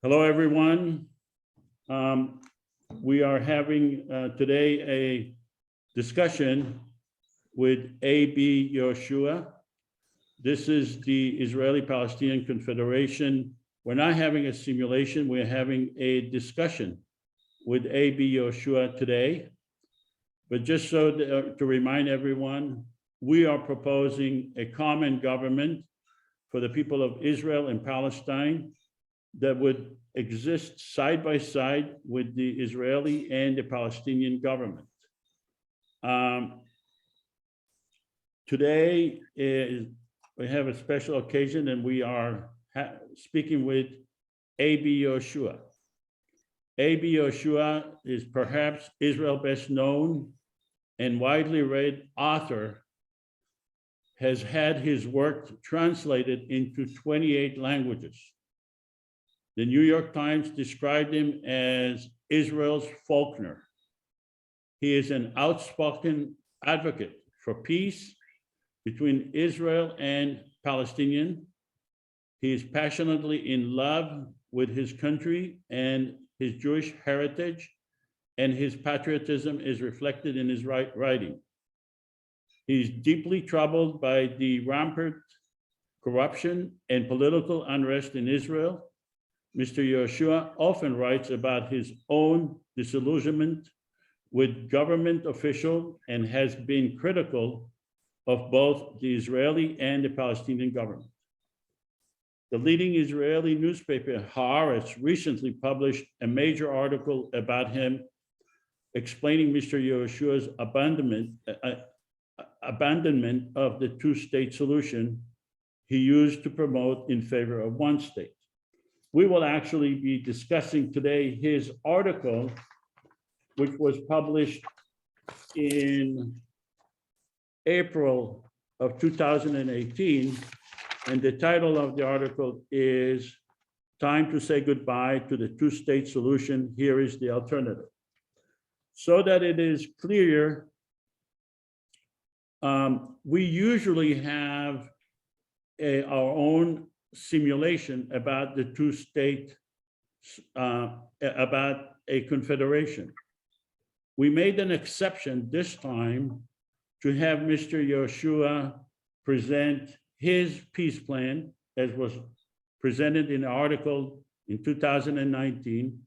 Hello, everyone. We are having today a discussion with A.B. YEHOSHUA. This is the Israeli-Palestinian Confederation. We're not having a simulation, we're having a discussion with A.B. YEHOSHUA today. But just so to remind everyone, we are proposing a common government for the people of Israel and Palestine that would exist side by side with the Israeli and the Palestinian government. Today we have a special occasion, and we are speaking with A.B. YEHOSHUA. A.B. YEHOSHUA is perhaps Israel's best known and widely read author, has had his work translated into 28 languages. The New York Times described him as Israel's Faulkner. He is an outspoken advocate for peace between Israel and Palestinian. He is passionately in love with his country and his Jewish heritage, and his patriotism is reflected in his writing. He's deeply troubled by the rampant corruption and political unrest in Israel. Mr. YEHOSHUA often writes about his own disillusionment with government officials and has been critical of both the Israeli and the Palestinian government. The leading Israeli newspaper, Haaretz, recently published a major article about him, explaining Mr. YEHOSHUA's abandonment of the two-state solution he used to promote in favor of one state. We will actually be discussing today his article, which was published in April of 2018. And the title of the article is "Time to Say Goodbye to the Two-State Solution. Here is the Alternative." So that it is clear, we usually have our own simulation about the two-state, about a confederation. We made an exception this time to have Mr. YEHOSHUA present his peace plan, as was presented in the article in 2019,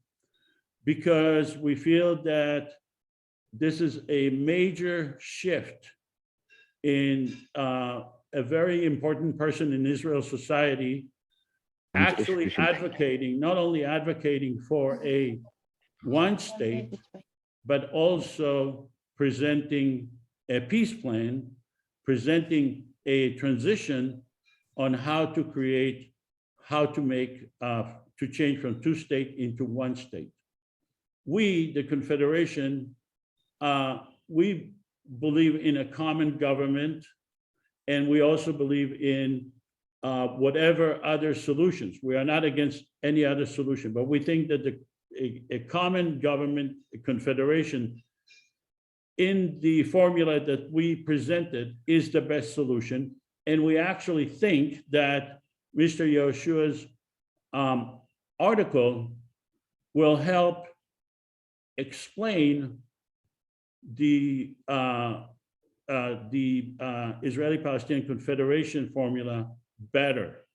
because we feel that this is a major shift in a very important person in Israel society actually advocating, not only advocating for a one state, but also presenting a peace plan, presenting a transition on how to create, how to make, to change from two state into one state. We, the Confederation, we believe in a common government, and we also believe in whatever other solutions. We are not against any other solution, but we think that a common government, a confederation, in the formula that we presented is the best solution. And we actually think that Mr. YEHOSHUA's article will help explain the Israeli-Palestinian Confederation formula better.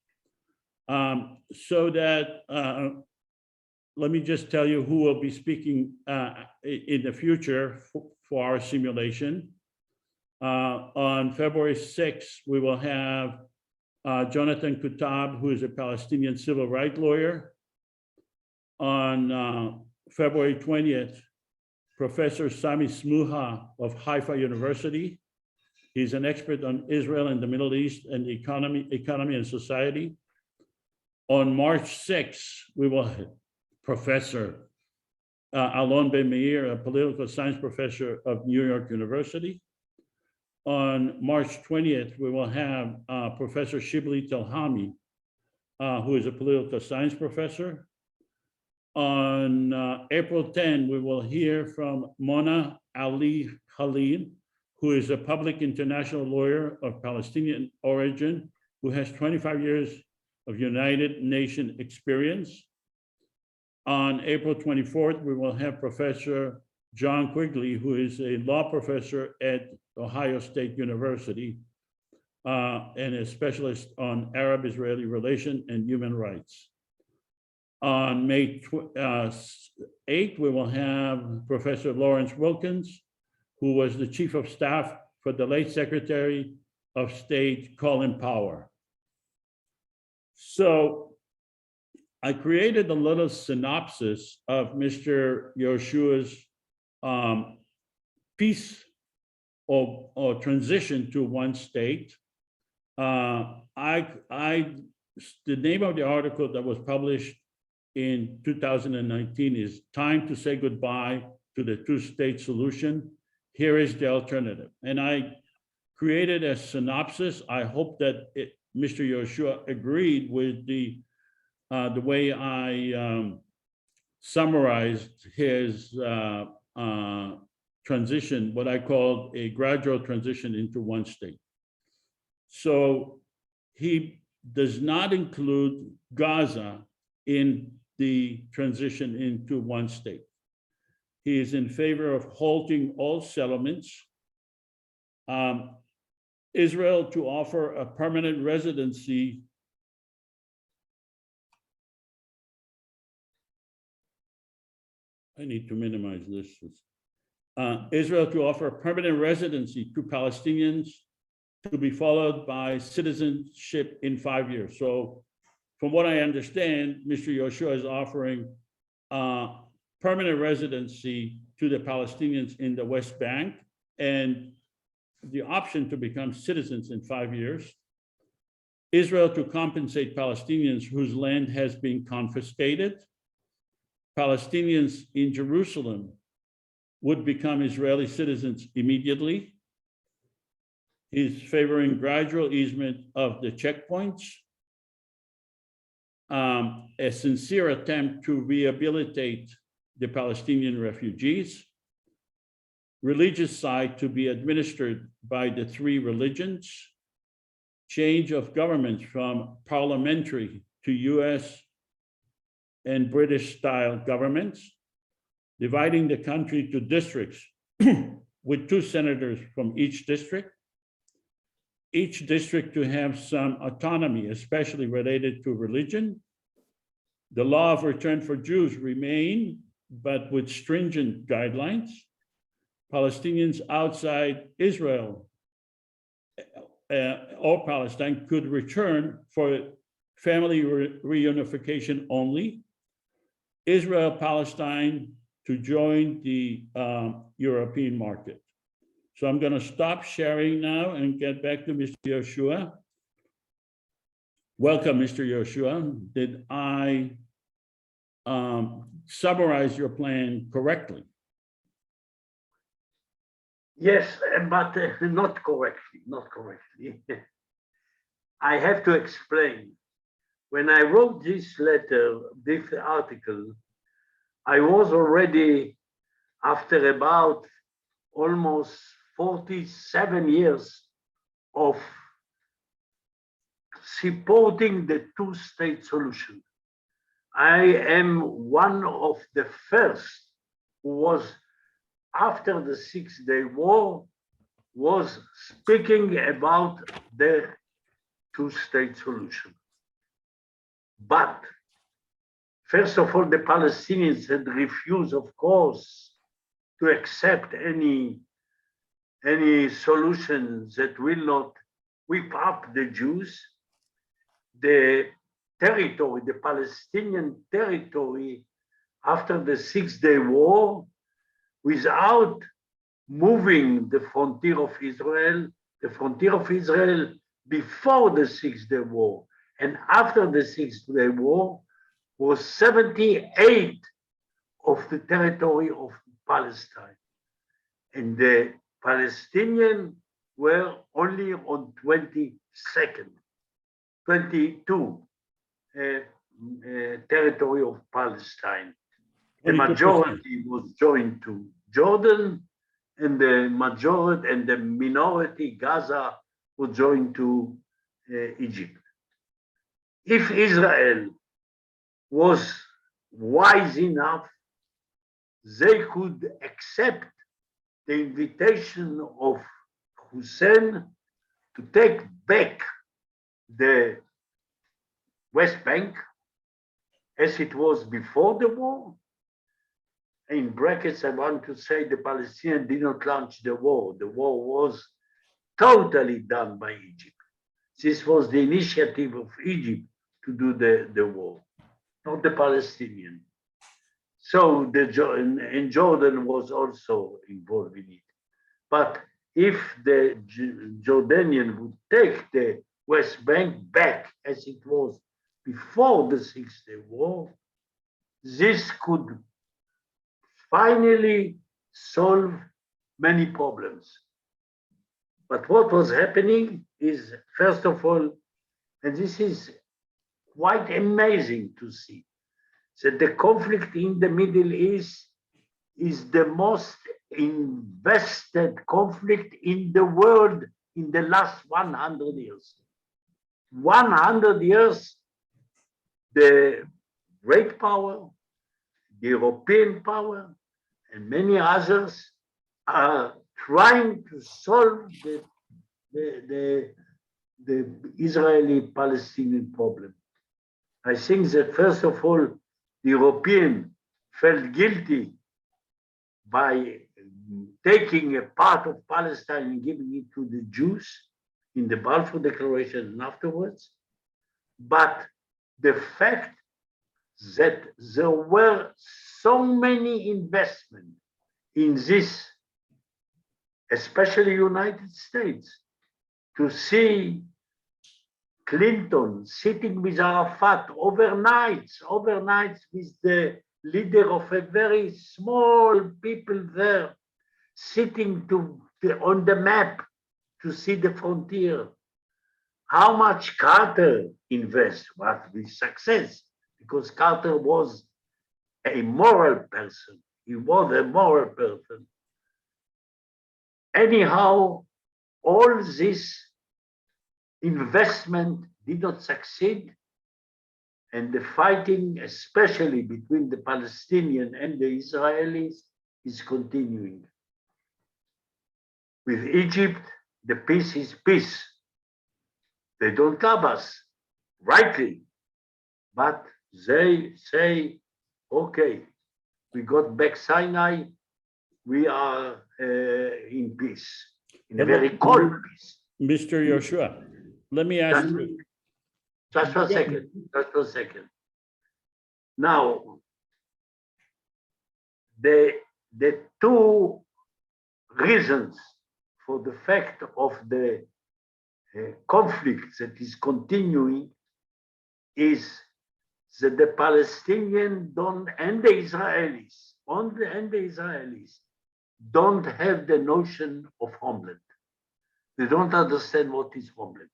So that, let me just tell you who will be speaking in the future for our simulation. On February 6th, we will have Jonathan Kutab, who is a Palestinian civil rights lawyer. On February 20th, Professor Sami Smuha of Haifa University. He's an expert on Israel and the Middle East and the economy and society. On March 6th, we will have Professor Alon Ben Meir, a political science professor of New York University. On March 20th, we will have Professor Shibli Telhami, who is a political science professor. On April 10, we will hear from Mona Ali Khalid, who is a public international lawyer of Palestinian origin, who has 25 years of United Nations experience. On April 24th, we will have Professor John Quigley, who is a law professor at Ohio State University and a specialist on Arab-Israeli relations and human rights. On May 8th, we will have Professor Lawrence Wilkins, who was the chief of staff for the late Secretary of State Colin Powell. So I created a little synopsis of Mr. YEHOSHUA's peace or transition to one state. The name of the article that was published in 2019 is Time to Say Goodbye to the Two-State Solution. Here is the alternative. And I created a synopsis. I hope that Mr. YEHOSHUA agreed with the way I summarized his transition, what I called a gradual transition into one state. So he does not include Gaza in the transition into one state. He is in favor of halting all settlements, Israel to offer a permanent residency I need to minimize this. Israel to offer permanent residency to Palestinians to be followed by citizenship in 5 years. So from what I understand, Mr. YEHOSHUA is offering permanent residency to the Palestinians in the West Bank and the option to become citizens in 5 years. Israel to compensate Palestinians whose land has been confiscated. Palestinians in Jerusalem would become Israeli citizens immediately. He's favoring gradual easement of the checkpoints, a sincere attempt to rehabilitate the Palestinian refugees, religious side to be administered by the three religions, change of government from parliamentary to US and British style governments, dividing the country to districts with 2 senators from each district to have some autonomy, especially related to religion. The law of return for Jews remain, but with stringent guidelines. Palestinians outside Israel or Palestine could return for family reunification only. Israel-Palestine to join the European market. So I'm going to stop sharing now and get back to Mr. YEHOSHUA. Welcome, Mr. YEHOSHUA. Did I summarize your plan correctly? Yes, but not correctly, not correctly. I have to explain. When I wrote this letter, this article, I was already, after about almost 47 years of supporting the two-state solution. I am one of the first who was, after the Six-Day War, was speaking about the two-state solution. But first of all, the Palestinians had refused, of course, to accept any solutions that will not whip up the Jews. The territory, the Palestinian territory, after the Six-Day War, without moving the frontier of Israel before the Six-Day War and after the Six-Day War was 78 of the territory of Palestine. And the Palestinians were only on 22 territory of Palestine. The majority was joined to Jordan and the majority and the minority Gaza would join to Egypt. If Israel was wise enough, they could accept the invitation of Hussein to take back the West Bank as it was before the war. In brackets, I want to say the Palestinians did not launch the war. The war was totally done by Egypt. This was the initiative of Egypt to do the war, not the Palestinian. So and Jordan was also involved in it. But if the Jordanian would take the West Bank back as it was before the Six-Day War, this could finally solve many problems. But what was happening is, first of all, and this is quite amazing to see, that the conflict in the Middle East is the most invested conflict in the world in the last 100 years. 100 years, the great power, the European power, and many others are trying to solve the Israeli-Palestinian problem. I think that first of all, the European felt guilty by taking a part of Palestine and giving it to the Jews in the Balfour Declaration and afterwards. But the fact that there were so many investments in this, especially United States, to see Clinton sitting with Arafat overnight with the leader of a very small people there, sitting on the map to see the frontier. How much Carter invests, but with success, because Carter was a moral person. He was a moral person. Anyhow, all this investment did not succeed, and the fighting, especially between the Palestinians and the Israelis, is continuing. With Egypt, the peace is peace. They don't love us, rightly, but they say, okay, we got back Sinai, we are in peace, in a very cold peace. Mr. Yehoshua, let me ask you. Just for a second. Now, the two reasons for the fact of the conflict that is continuing is that the Palestinians and the Israelis don't have the notion of homeland. They don't understand what is homeland.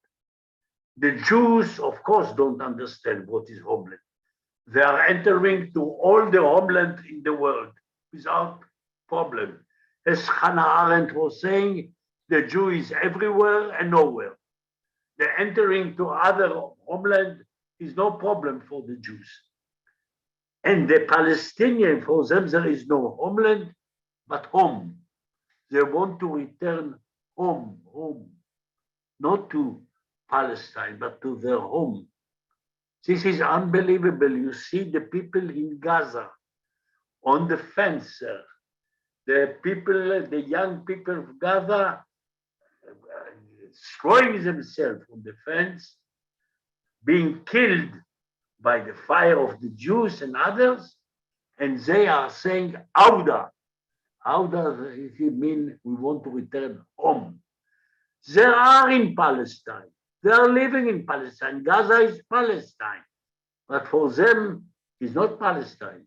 The Jews, of course, don't understand what is homeland. They are entering to all the homeland in the world without problem. As Hannah Arendt was saying, the Jew is everywhere and nowhere. The entering to other homeland is no problem for the Jews. And the Palestinian, for them, there is no homeland, but home. They want to return home, not to Palestine, but to their home. This is unbelievable. You see the people in Gaza on the fence, the young people of Gaza throwing themselves on the fence, being killed by the fire of the Jews and others, and they are saying, Auda. Auda, if you mean we want to return home. They are in Palestine. They are living in Palestine. Gaza is Palestine. But for them, it's not Palestine.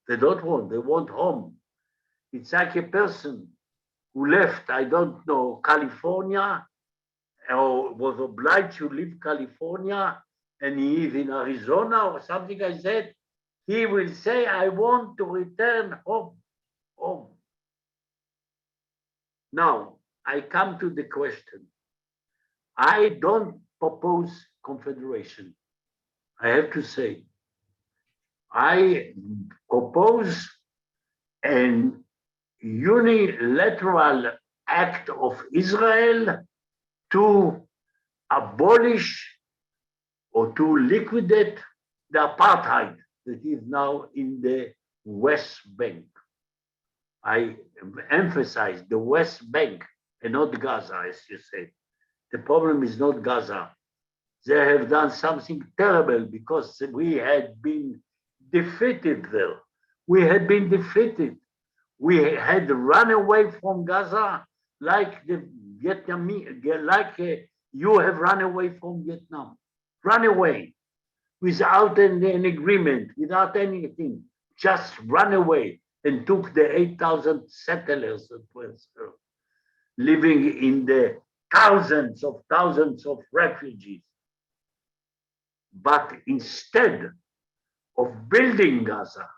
They don't want, they want home. It's like a person who left, I don't know, California, or was obliged to leave California, and he is in Arizona or something like that. He will say, I want to return home. Now, I come to the question. I don't propose confederation. I have to say, I propose an unilateral act of Israel to abolish or to liquidate the apartheid that is now in the West Bank. I emphasize the West Bank and not Gaza, as you said. The problem is not Gaza. They have done something terrible because we had been defeated there. We had been defeated. We had run away from Gaza like the Vietnamese, like you have run away from Vietnam. Run away without an agreement, without anything. Just run away and took the 8,000 settlers that were living in the thousands of refugees. But instead of building Gaza,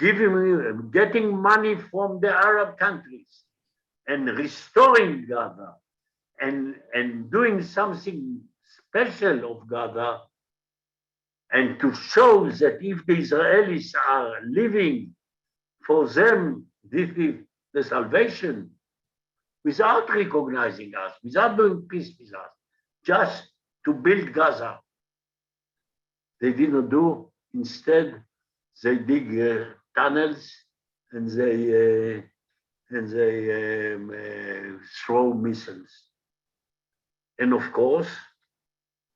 getting money from the Arab countries and restoring Gaza and doing something special of Gaza, and to show that if the Israelis are living for them, this is the salvation, without recognizing us, without doing peace with us, just to build Gaza. They did not do. Instead, they dig tunnels and they throw missiles. And of course,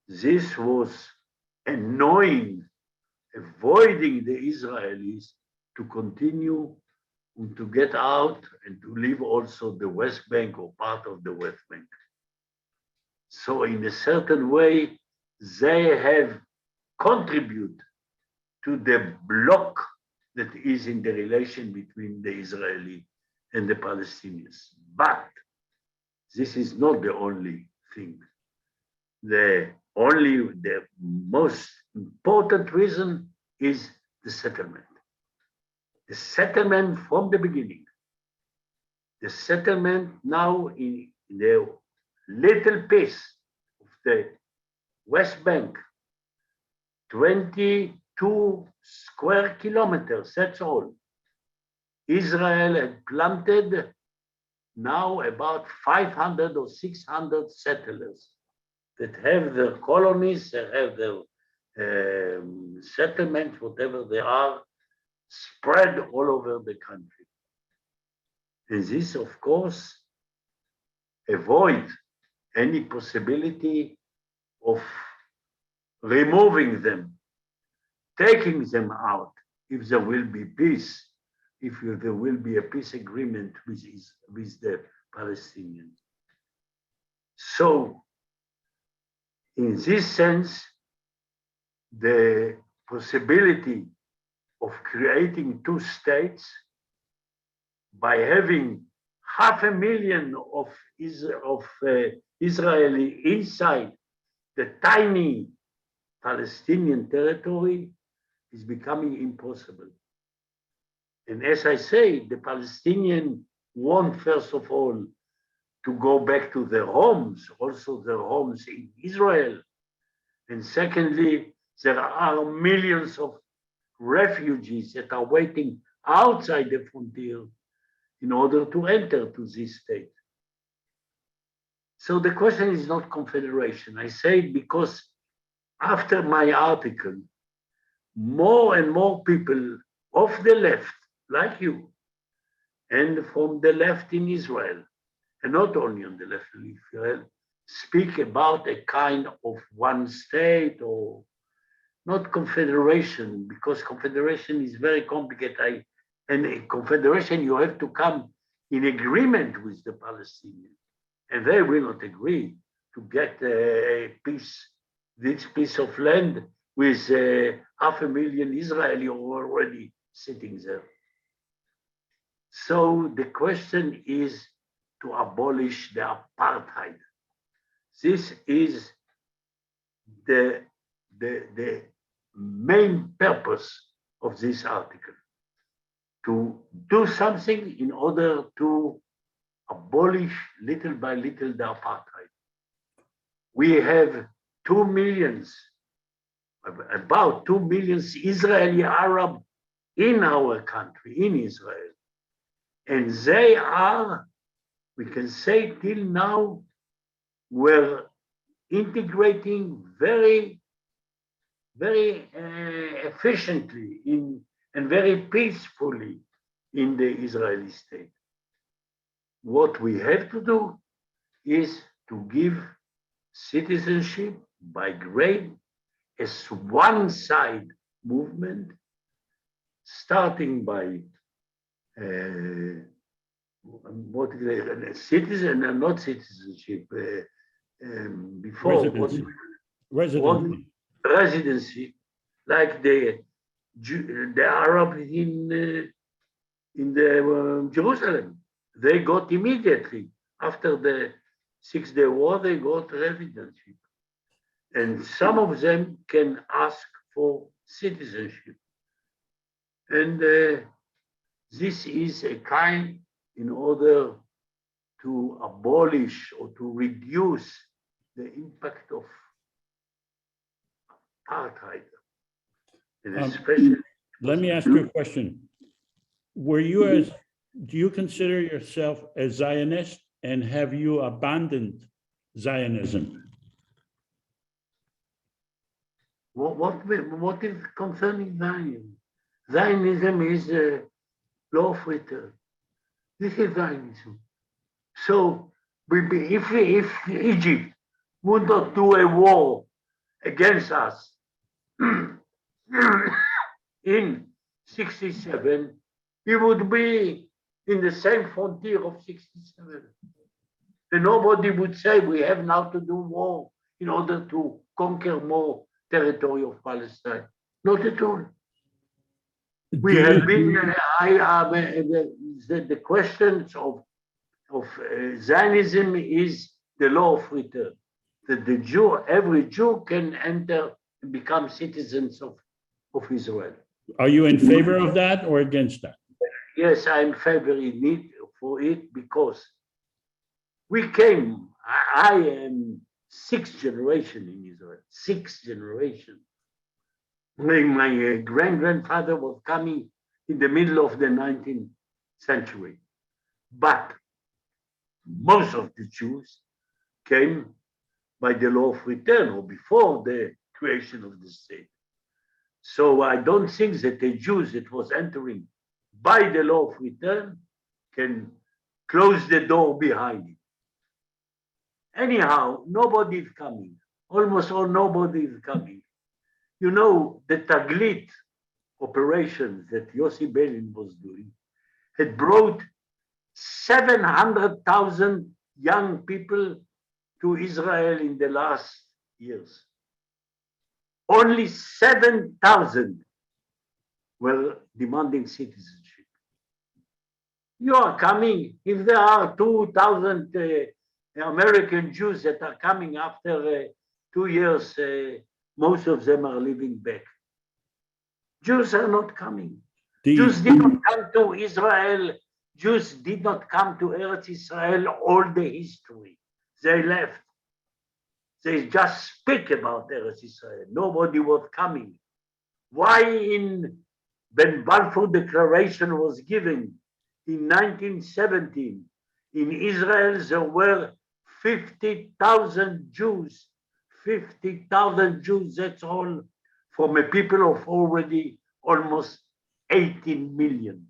this was annoying, avoiding the Israelis to continue to get out and to leave also the West Bank or part of the West Bank. So in a certain way, they have contributed to the block that is in the relation between the Israeli and the Palestinians. But this is not the only thing. The most important reason is the settlement. The settlement from the beginning. The settlement now in the little piece of the West Bank, 22 square kilometers, that's all. Israel had planted now about 500 or 600 settlers that have their colonies, they have their settlements, whatever they are, spread all over the country. And this, of course, avoids any possibility of removing them, taking them out, if there will be peace, if there will be a peace agreement with the Palestinians. So, in this sense, the possibility of creating two states by having 500,000 of Israeli inside the tiny Palestinian territory is becoming impossible. And as I say, the Palestinians want, first of all, to go back to their homes, also their homes in Israel. And secondly, there are millions of refugees that are waiting outside the frontier in order to enter to this state. So the question is not confederation. I say it because after my article, more and more people of the left, like you, and from the left in Israel, and not only on the left in Israel, speak about a kind of one state or not confederation, because confederation is very complicated. And a confederation, you have to come in agreement with the Palestinians, and they will not agree to get a piece, this piece of land with 500,000 Israeli already sitting there. So the question is to abolish the apartheid. This is the main purpose of this article, to do something in order to abolish little by little the apartheid. We have 2 millions, about 2 millions Israeli Arab in our country, in Israel. And they are, we can say till now, were integrating very efficiently and very peacefully in the Israeli state. What we have to do is to give citizenship by grade as one side movement, starting by what is it, citizen and not citizenship, before Residency. Residency, like the Arab in the Jerusalem. They got immediately after the 6 Day War, they got residency. And some of them can ask for citizenship. And this is a kind in order to abolish or to reduce the impact of apartheid. And especially. Let me ask you a question. Do you consider yourself a Zionist, and have you abandoned Zionism? What is concerning Zionism? Zionism is a law of return. This is Zionism. So if Egypt would not do a war against us in 67, it would be in the same frontier of 67. And nobody would say we have now to do war in order to conquer more territory of Palestine. Not at all. We have been, the questions of Zionism is the law of return. That the Jew, every Jew can enter and become citizens of Israel. Are you in favor of that or against that? Yes, I'm favoring for it because we came, I am 6th generation in Israel, 6th generation. My grandfather was coming in the middle of the 19th century. But most of the Jews came by the law of return or before the creation of the state. So I don't think that the Jews that was entering by the law of return can close the door behind it. Anyhow, nobody is coming. Almost all nobody is coming. You know, the Taglit operations that Yossi Beilin was doing had brought 700,000 young people to Israel in the last years. Only 7,000 were demanding citizenship. You are coming, if there are 2,000 American Jews that are coming after 2 years, most of them are leaving back. Jews are not coming. Jews did not come to Israel. Jews did not come to Eretz Israel all the history. They left. They just speak about Eretz Israel. Nobody was coming. Why when Balfour Declaration was given in 1917, in Israel there were 50,000 Jews. 50,000 Jews, that's all, from a people of already almost 18 million.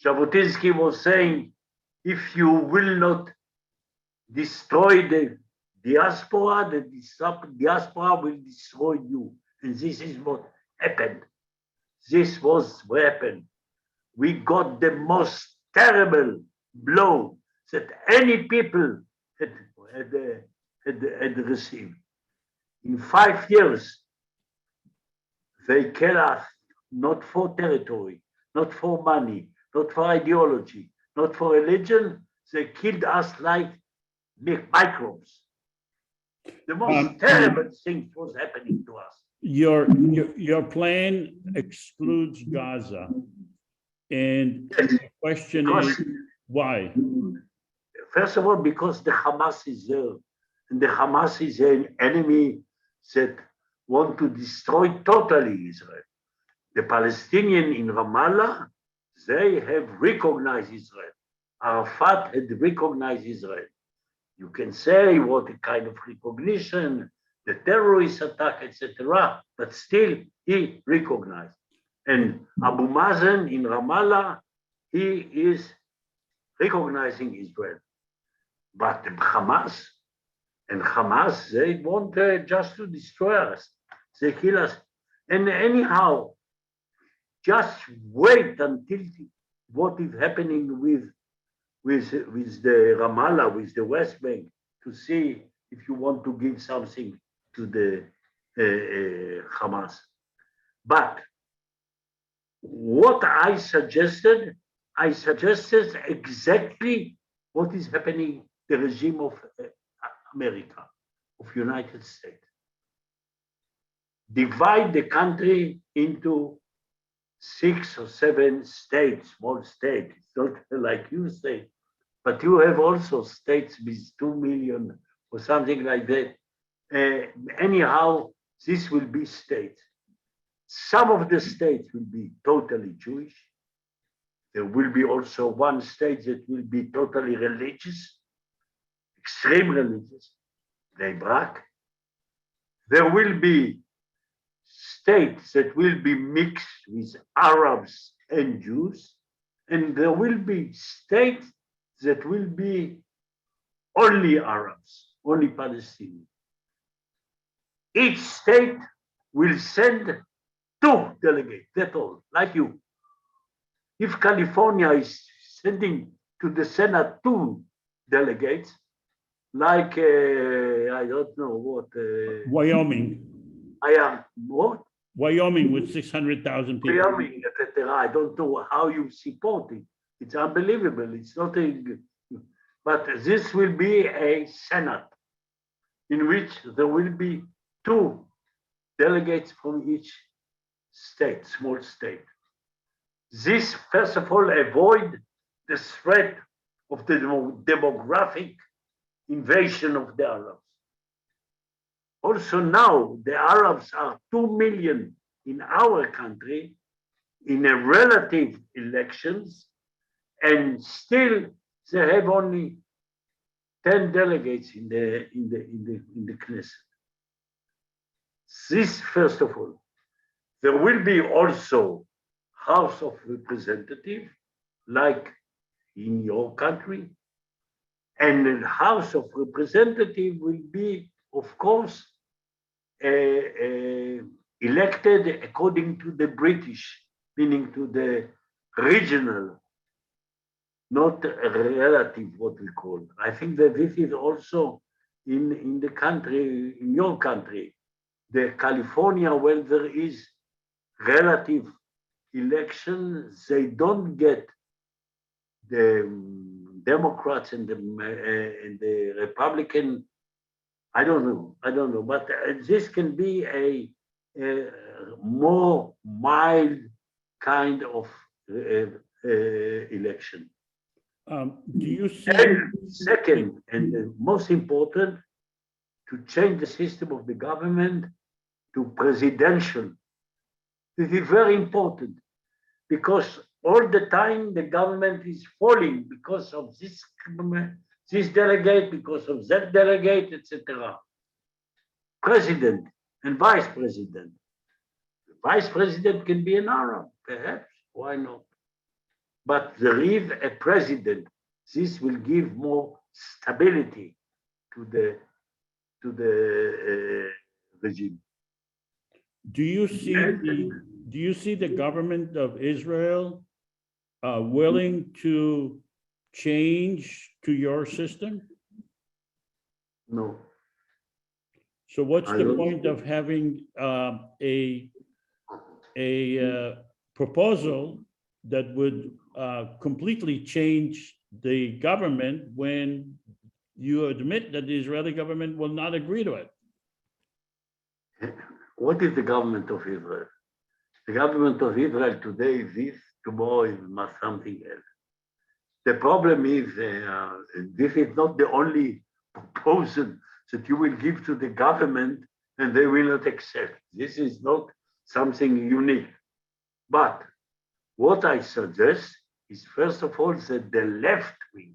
Jabotinsky was saying, if you will not destroy the diaspora, the diaspora will destroy you. And this is what happened. This was what happened. We got the most terrible blow that any people had received. In 5 years, they kill us not for territory, not for money, not for ideology, not for religion. They killed us like microbes. The most terrible thing was happening to us. Your plan excludes Gaza. And Yes. the question is, Why? First of all, because the Hamas is there, and the Hamas is an enemy that want to destroy totally Israel. The Palestinians in Ramallah, they have recognized Israel. Arafat had recognized Israel. You can say what a kind of recognition, the terrorist attack, etc., but still he recognized. And Abu Mazen in Ramallah, he is recognizing Israel. But Hamas, they want just to destroy us. They kill us. And anyhow, just wait until what is happening with the Ramallah, with the West Bank, to see if you want to give something to the Hamas. But what I suggested exactly what is happening, the regime of America, of United States. Divide the country into 6 or 7 states, small states. It's not like you say, but you have also states with 2 million or something like that. Anyhow, this will be states. Some of the states will be totally Jewish. There will be also one state that will be totally religious, extreme religious, Bnei Brak. There will be states that will be mixed with Arabs and Jews, and there will be states that will be only Arabs, only Palestinians. Each state will send 2 delegates, that's all, like you. If California is sending to the Senate 2 delegates, like, I don't know what. Wyoming. What? Wyoming with 600,000 people. Wyoming, etc. I don't know how you support it. It's unbelievable. It's not a, but this will be a Senate in which there will be 2 delegates from each state, small state. This, first of all, avoid the threat of the demographic invasion of the Arabs. Also now, the Arabs are 2 million in our country in a relative elections, and still they have only 10 delegates in the Knesset. This, first of all. There will be also House of Representatives, like in your country, and the House of Representatives will be, of course, elected according to the British, meaning to the regional, not relative, what we call. I think that this is also in the country, in your country, the California, where there is relative election, they don't get the Democrats and the Republican. I don't know, but this can be a more mild kind of election. Do you see? And second, and the most important, to change the system of the government to presidential. This is very important because all the time the government is falling because of this delegate, because of that delegate, etc. President and vice president. The vice president can be an Arab, perhaps, why not? But there is a president. This will give more stability to the regime. Do you see the government of Israel willing to change to your system? No. So what's the point of having a proposal that would completely change the government when you admit that the Israeli government will not agree to it? What is the government of Israel? The government of Israel today is this, tomorrow is something else. The problem is, this is not the only proposal that you will give to the government and they will not accept. This is not something unique. But what I suggest is, first of all, that the left wing,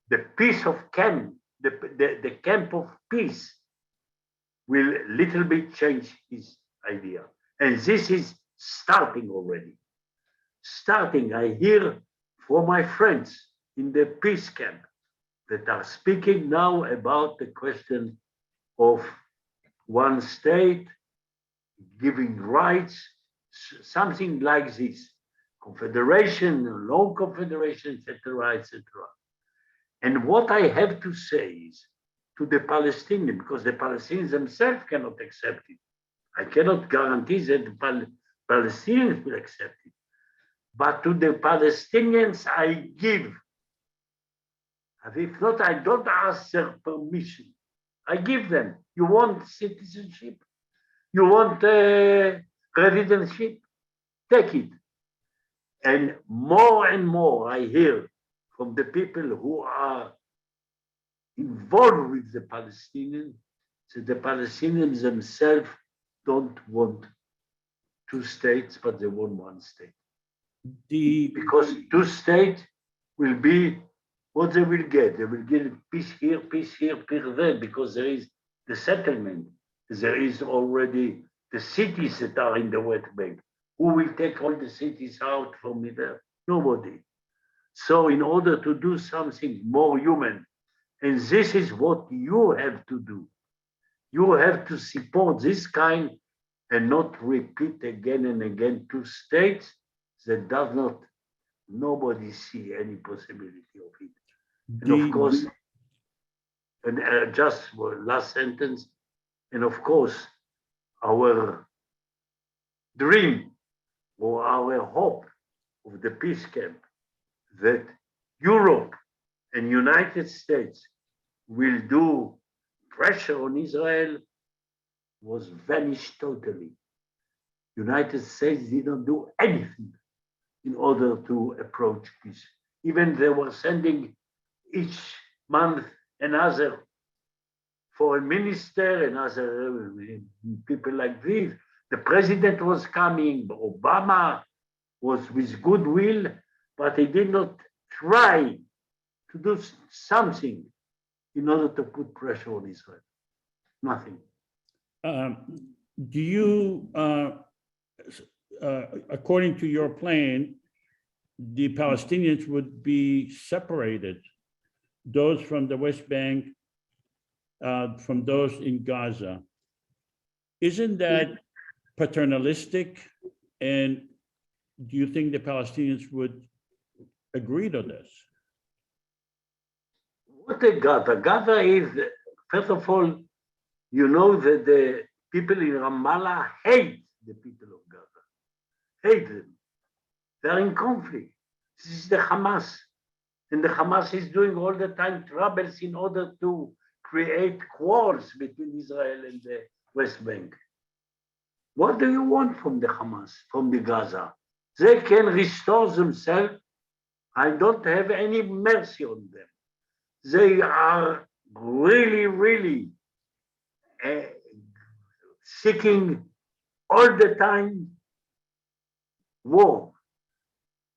the peace of camp, the camp of peace, will little bit change his idea. And this is starting already. Starting, I hear from my friends in the peace camp that are speaking now about the question of one state, giving rights, something like this, confederation, long confederation, etc., etc. And what I have to say is to the Palestinians, because the Palestinians themselves cannot accept it. I cannot guarantee that the Palestinians will accept it. But to the Palestinians, I give. And if not, I don't ask their permission. I give them. You want citizenship? You want residency? Take it. And more I hear from the people who are involved with the Palestinians, that the Palestinians themselves don't want two states, but they want one state. Because two states will be what they will get. They will get peace here, peace there, because there is the settlement. There is already the cities that are in the West Bank. Who will take all the cities out from there? Nobody. So in order to do something more human, and this is what you have to do, you have to support this kind and not repeat again and again two states that does not, nobody see any possibility of it. And of course, and just last sentence, and of course, our dream or our hope of the peace camp that Europe and United States will do pressure on Israel was vanished totally. United States didn't do anything in order to approach peace. Even they were sending each month another foreign minister, another people like this. The president was coming, Obama was with goodwill, but he did not try to do something in order to put pressure on Israel. Nothing. Do you, according to your plan, the Palestinians would be separated, those from the West Bank, from those in Gaza? Isn't that paternalistic? And do you think the Palestinians would agree to this? What is Gaza? Gaza is, first of all, you know that the people in Ramallah hate the people of Gaza, hate them. They're in conflict. This is the Hamas. And the Hamas is doing all the time troubles in order to create quarrels between Israel and the West Bank. What do you want from the Hamas, from the Gaza? They can restore themselves. I don't have any mercy on them. They are really seeking all the time war.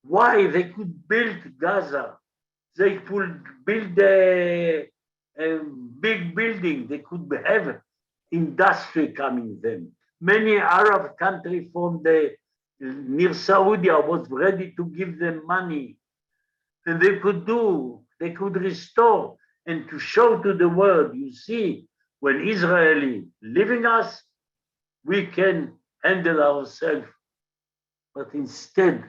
Why? They could build Gaza. They could build a big building. They could have industry coming then. Many Arab countries from the near Saudi was ready to give them money. And they could restore and to show to the world, you see, when Israeli leaving us, we can handle ourselves. But instead,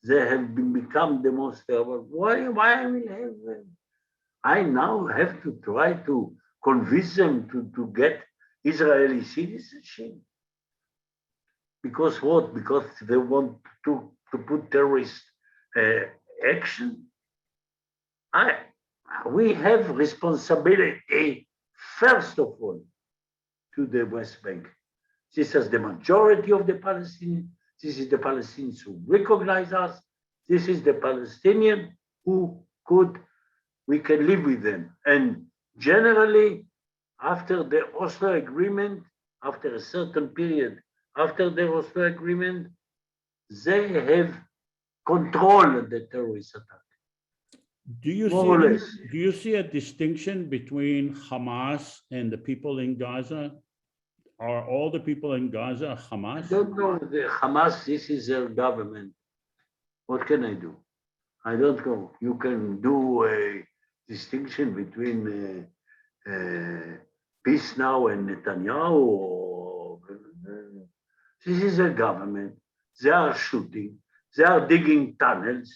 they have become the most terrible. Why I will have them? I now have to try to convince them to get Israeli citizenship. Because what? Because they want to put terrorist action. We have responsibility, first of all, to the West Bank. This is the majority of the Palestinians. This is the Palestinians who recognize us. This is the Palestinian we can live with them. And generally, after the Oslo Agreement, after a certain period, after the Oslo Agreement, they have control of the terrorist attack. Do you More or less. do you see a distinction between Hamas and the people in Gaza? Are all the people in Gaza I Hamas? don't know, the Hamas, this is their government. What can I do? I don't know. You can do a distinction between Peace Now and Netanyahu. Or, this is a government. They are shooting. They are digging tunnels.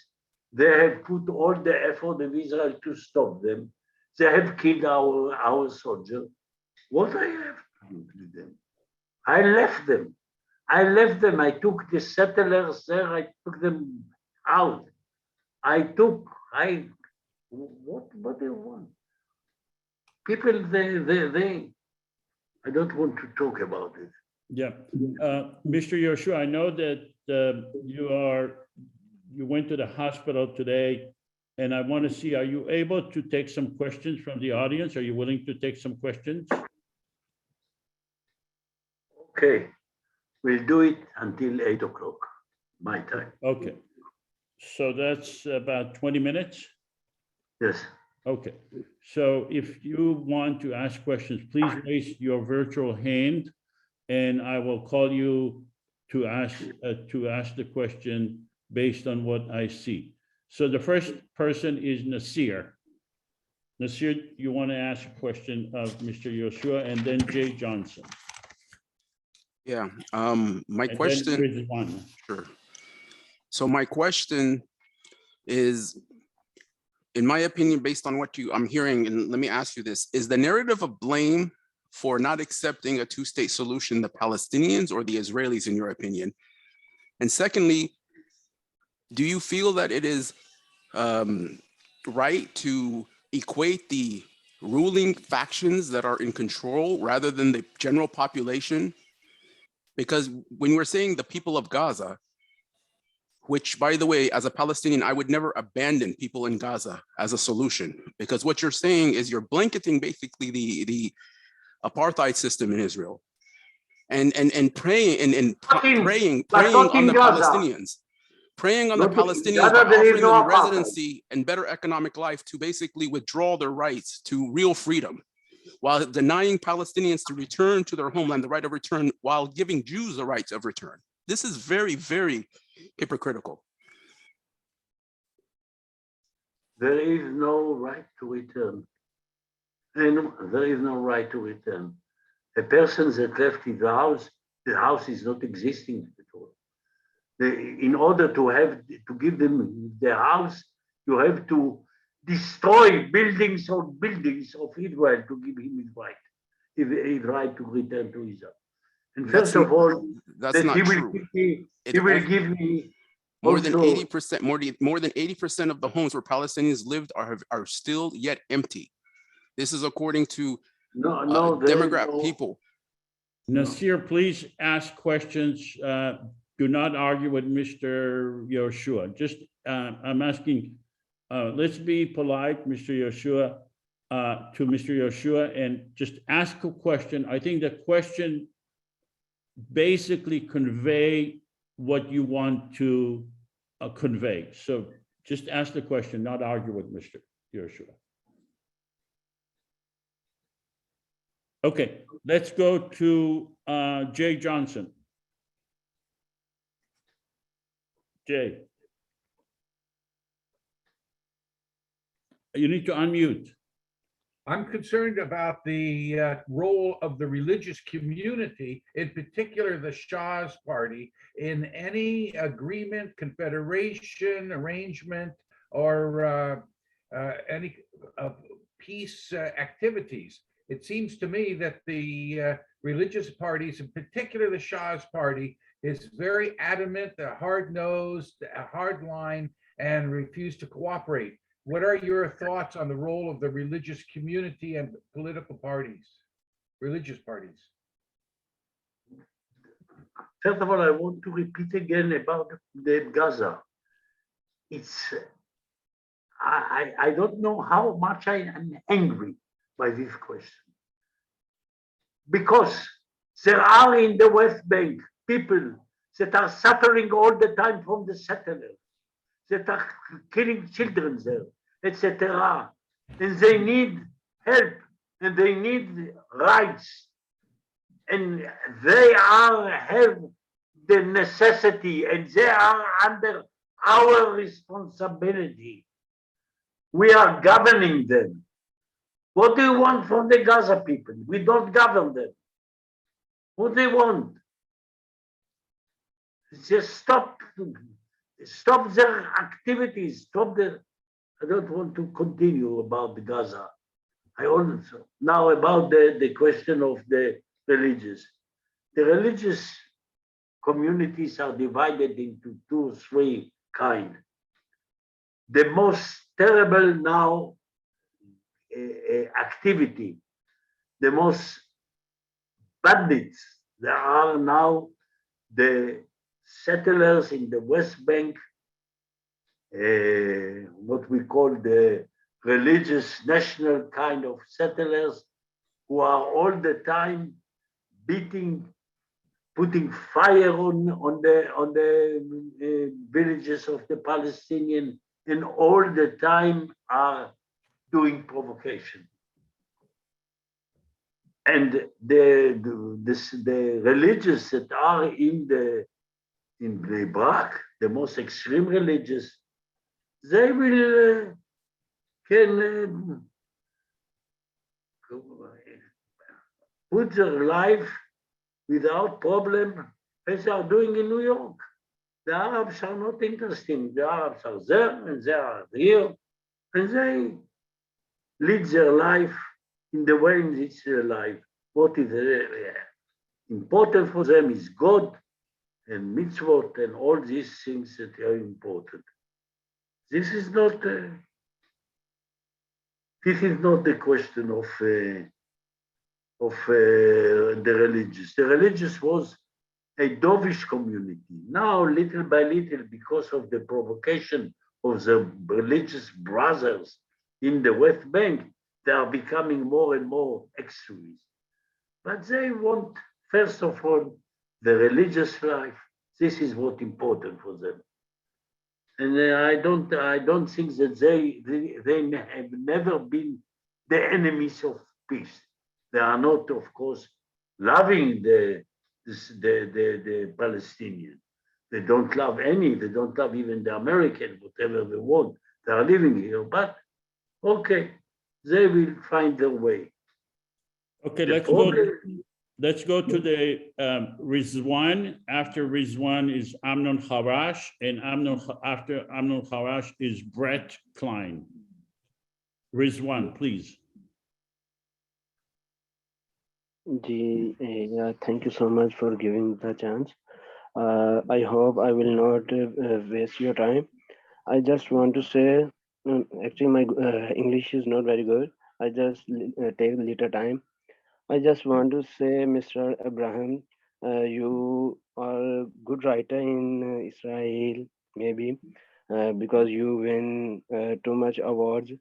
They have put all the effort of Israel to stop them. They have killed our soldiers. What I have to do with them? I left them. I took the settlers there. I took them out. What do you want? People, I don't want to talk about it. Yeah. Mr. Yehoshua, I know that you went to the hospital today, and I want to see, are you able to take some questions from the audience? Are you willing to take some questions? Okay, we'll do it until 8 o'clock, my time. Okay. So that's about 20 minutes? Yes. Okay. So if you want to ask questions, please raise your virtual hand, and I will call you to ask the question based on what I see. So the first person is Nasir. Nasir, you want to ask a question of Mr. Yehoshua, and then Jay Johnson. Yeah, my And question, then Rizwan. sure. So my question is, in my opinion, based on what I'm hearing, and let me ask you this, is the narrative of blame for not accepting a two-state solution the Palestinians or the Israelis, in your opinion? And secondly, do you feel that it is right to equate the ruling factions that are in control rather than the general population? Because when we're saying the people of Gaza, which, by the way, as a Palestinian, I would never abandon people in Gaza as a solution, because what you're saying is you're blanketing basically the apartheid system in Israel, and praying on the Palestinians, praying on the Palestinians by offering them residency and better economic life to basically withdraw their rights to real freedom, while denying Palestinians to return to their homeland, the right of return, while giving Jews the rights of return. This is very, very hypocritical. There is no right to return. And there is no right to return. A person that left his house, the house is not existing at all. In order to give them their house, you have to destroy buildings or buildings of Israel to give him his right, his right to return to Israel. And first of all, that's not true. He will give me more than 80%. More than 80% of the homes where Palestinians lived are still yet empty. This is according to demographic people. Nasir, please ask questions. Do not argue with Mr. Yehoshua. Just I'm asking. Let's be polite, Mr. Yehoshua, to Mr. Yehoshua, and just ask a question. I think the question basically convey what you want to convey. So just ask the question, not argue with Mr. Yehoshua. Okay, let's go to Jay Johnson. Jay. You need to unmute. I'm concerned about the role of the religious community, in particular the Shah's party, in any agreement, confederation, arrangement, or any peace activities. It seems to me that the religious parties, in particular the Shah's party, is very adamant, hard-nosed, a hard line, and refuse to cooperate. What are your thoughts on the role of the religious community and political parties, religious parties? First of all, I want to repeat again about the Gaza. It's I don't know how much I am angry by this question. Because there are in the West Bank people that are suffering all the time from the settlers, that are killing children there, etc. And they need help and they need rights. And they have the necessity and they are under our responsibility. We are governing them. What do you want from the Gaza people? We don't govern them. What do they want? Just stop their activities, stop their, I don't want to continue about the Gaza. I also, now about the question of the religious. The religious communities are divided into 2 or 3 kinds. The most terrible now activity, the most bandits, there are now the settlers in the West Bank, what we call the religious national kind of settlers, who are all the time beating, putting fire on the villages of the Palestinian, and all the time are doing provocation. And the religious that are in Bnei Brak, the most extreme religious, they will can put their life without problem, as they are doing in New York. The Arabs are not interesting. The Arabs are there and they are here, and they lead their life in the way in which their life. What is important for them is God and mitzvot and all these things that are important. This is not the question of the religious. The religious was a dovish community. Now, little by little, because of the provocation of the religious brothers in the West Bank, they are becoming more and more extremists. But they want, first of all, the religious life. This is what's important for them. And I don't think that they have never been the enemies of peace. They are not, of course, loving the Palestinian. They don't love any. They don't love even the American, whatever they want. They are living here, but okay, they will find their way. Okay, The let's go to the Rizwan. After Rizwan is Amnon Harash, and after Amnon Harash is Brett Klein. Rizwan, please. Yeah, thank you so much for giving the chance. I hope I will not waste your time. I just want to say, actually my English is not very good. I just take a little time. I just want to say, Mr. Abraham, you are a good writer in Israel, maybe, because you win too much awards.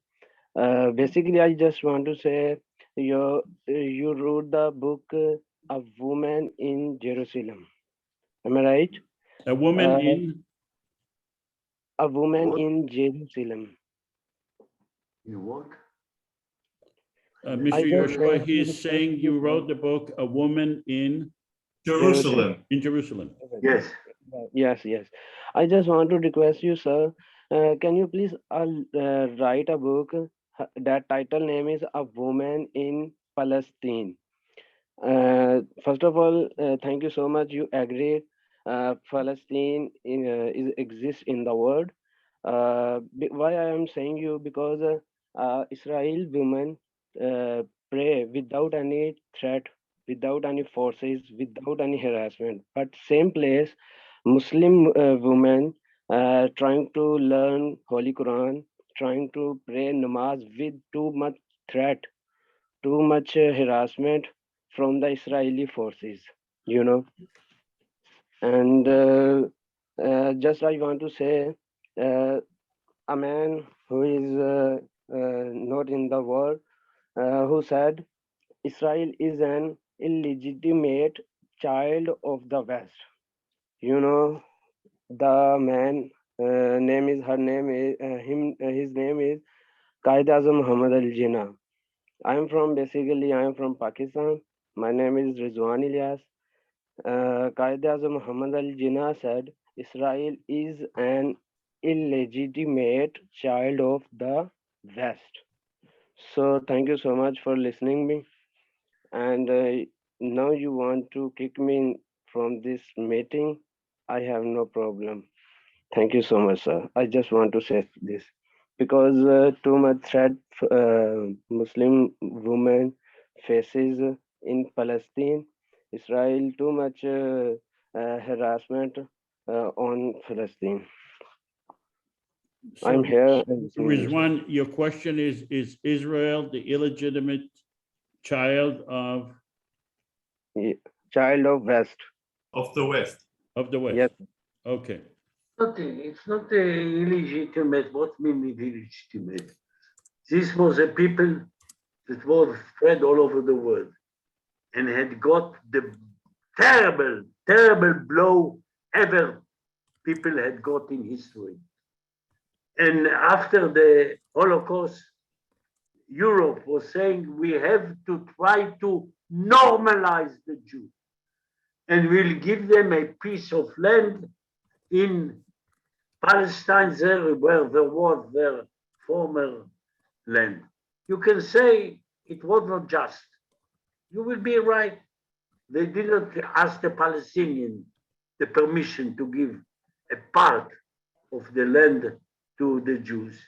Basically, I just want to say, you wrote the book, A Woman in Jerusalem. Am I right? A woman in? A Woman What? in Jerusalem. You what? Mr. YEHOSHUA, he is saying you wrote the book, A Woman in Jerusalem. Jerusalem. Yes. Yes. I just want to request you, sir. Can you please write a book? That title name is A Woman in Palestine. First of all, thank you so much. You agree Palestine exists in the world. Why I am saying you, because Israel women pray without any threat, without any forces, without any harassment. But same place, Muslim women trying to learn Holy Quran, trying to pray namaz with too much threat, too much harassment from the Israeli forces, And just I want to say, a man who is not in the war, who said Israel is an illegitimate child of the West. You know, the man his name is Qaid Azam Muhammad Al Jinnah. I am from Pakistan. My name is Rizwan Ilyas. Qaid Azam Muhammad Al Jinnah said Israel is an illegitimate child of the West. So thank you so much for listening me. And now you want to kick me from this meeting. I have no problem. Thank you so much, sir. I just want to say this because too much threat Muslim women faces in Palestine, Israel, too much harassment on Palestine. So, I'm here. and listening to you. Rizwan, your question is Israel the illegitimate child of Child of West. Of the West. the West? Yes. Okay. It's not illegitimate. What means illegitimate? This was a people that was spread all over the world and had got the terrible, terrible blow ever people had got in history. And after the Holocaust, Europe was saying we have to try to normalize the Jew and we'll give them a piece of land in Palestine, there where there was their former land. You can say it was not just. You will be right. They didn't ask the Palestinian the permission to give a part of the land to the Jews.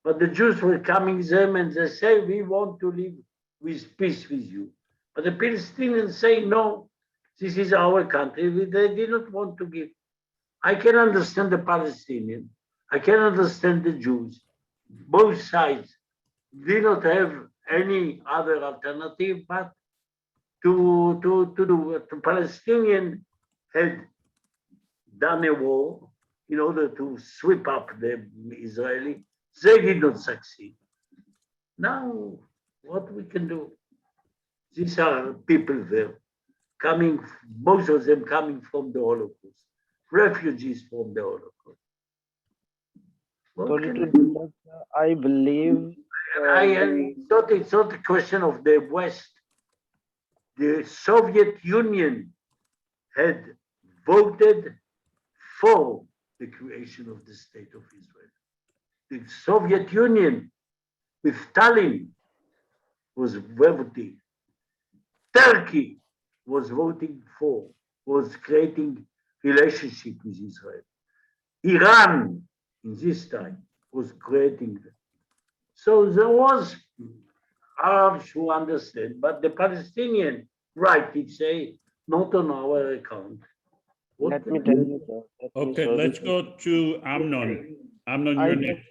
But the Jews were coming them and they say, we want to live with peace with you. But the Palestinians say, no, this is our country. They did not want to give. I can understand the Palestinian. I can understand the Jews. Both sides did not have any other alternative but to do. The Palestinian had done a war in order to sweep up the Israeli. They did not succeed. Now, what we can do? These are people there coming, most of them coming from the Holocaust, refugees from the Holocaust. Sorry to interrupt, I believe It's not a question of the West. The Soviet Union had voted for the creation of the State of Israel. The Soviet Union with Stalin was voting. Turkey was voting for, was creating relationship with Israel. Iran, in this time, was creating them. So there was Arabs who understand, but the Palestinian right did say, not on our account. let me tell you, sir. Okay, let's go to Amnon. Amnon, I you're just- next.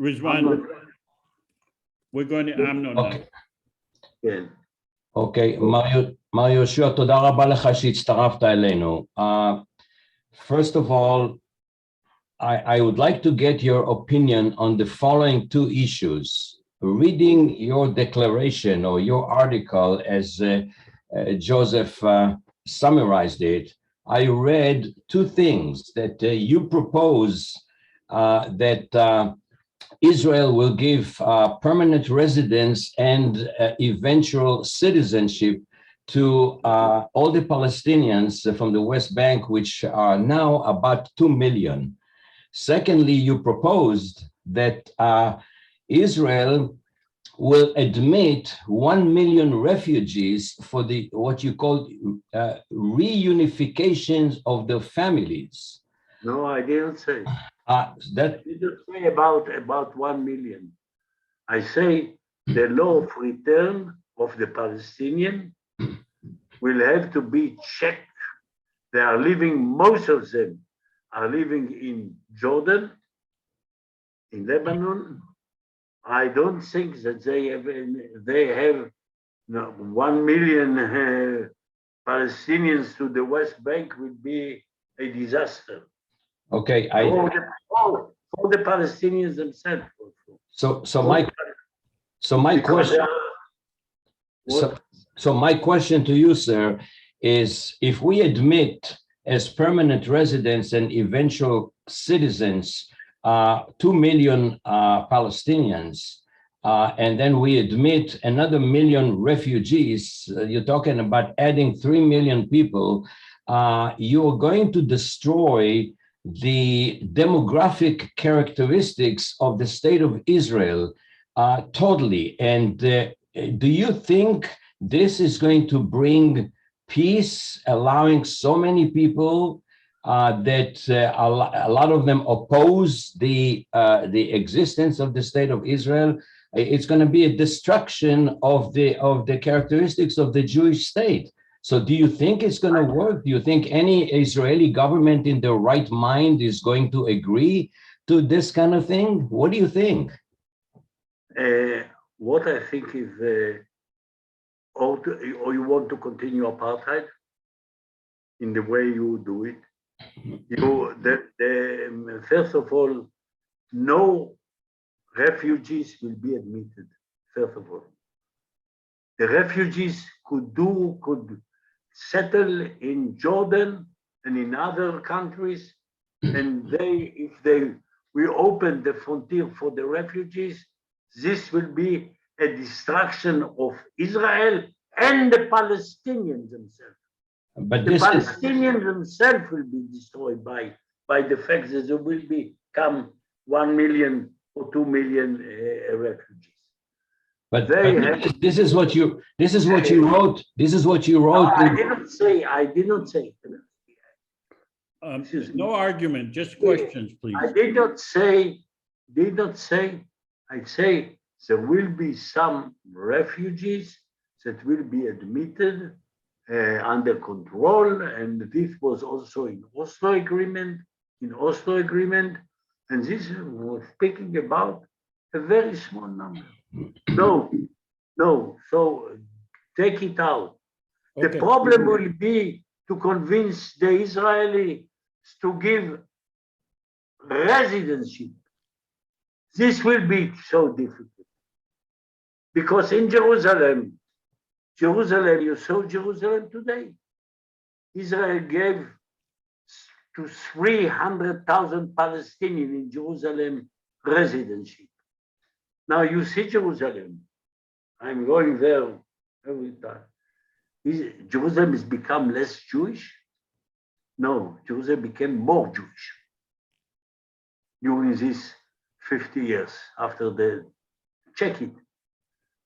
Rizwan, we're going to Amnon now. אוקיי, Yeah. אוקיי, מר יהושע, תודה רבה לך שהצטרפת אלינו. First of all, I would like to get your opinion on the following two issues. Reading your declaration or your article as Joseph summarized it, I read two things that you propose that Israel will give permanent residence and eventual citizenship to all the Palestinians from the West Bank, which are now about 2 million. Secondly, you proposed that Israel will admit 1 million refugees for the what you call reunifications of the families. No, I didn't say. That I didn't say about 1 million. I say the law of return of the Palestinian will have to be checked. They are living, most of them are living in Jordan, in Lebanon. I don't think that they have 1 million Palestinians to the West Bank will be a disaster. okay. for the Palestinians themselves. Also. So my Because question. what? So my question to you, sir, is if we admit as permanent residents and eventual citizens 2 million Palestinians, and then we admit another million refugees, you're talking about adding 3 million people, you are going to destroy the demographic characteristics of the state of Israel totally. And do you think this is going to bring peace, allowing so many people that a lot of them oppose the existence of the state of Israel? It's going to be a destruction of the characteristics of the Jewish state. So do you think it's going to work? Do you think any Israeli government in their right mind is going to agree to this kind of thing? What do you think? What I think is, or you want to continue apartheid in the way you do it. First of all, no refugees will be admitted. First of all, the refugees could settle in Jordan and in other countries, and we open the frontier for the refugees. This will be a destruction of Israel and the Palestinians themselves. But the Palestinians themselves will be destroyed by the fact that there will become 1 million or 2 million refugees. But this is what you wrote. This is what you wrote. No, I didn't say. No argument, just questions, please. I did not say. I say there will be some refugees that will be admitted under control, and this was also in Oslo Agreement. And this was speaking about a very small number. No. So take it out. Okay. The problem will be to convince the Israelis to give residency. This will be so difficult. Because in Jerusalem, you saw Jerusalem today. Israel gave to 300,000 Palestinians in Jerusalem residency. Now you see Jerusalem. I'm going there every time. Jerusalem has become less Jewish? No, Jerusalem became more Jewish during these 50 years after the, check it.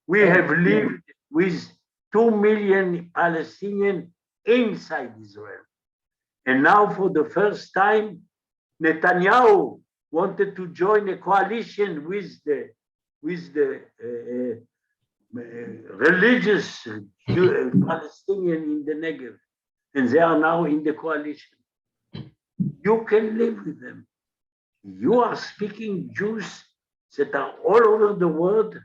We have lived with 2 million Palestinians inside Israel. And now for the first time, Netanyahu wanted to join a coalition with the religious Palestinian in the Negev. And they are now in the coalition. You can live with them. You are speaking Jews that are all over the world.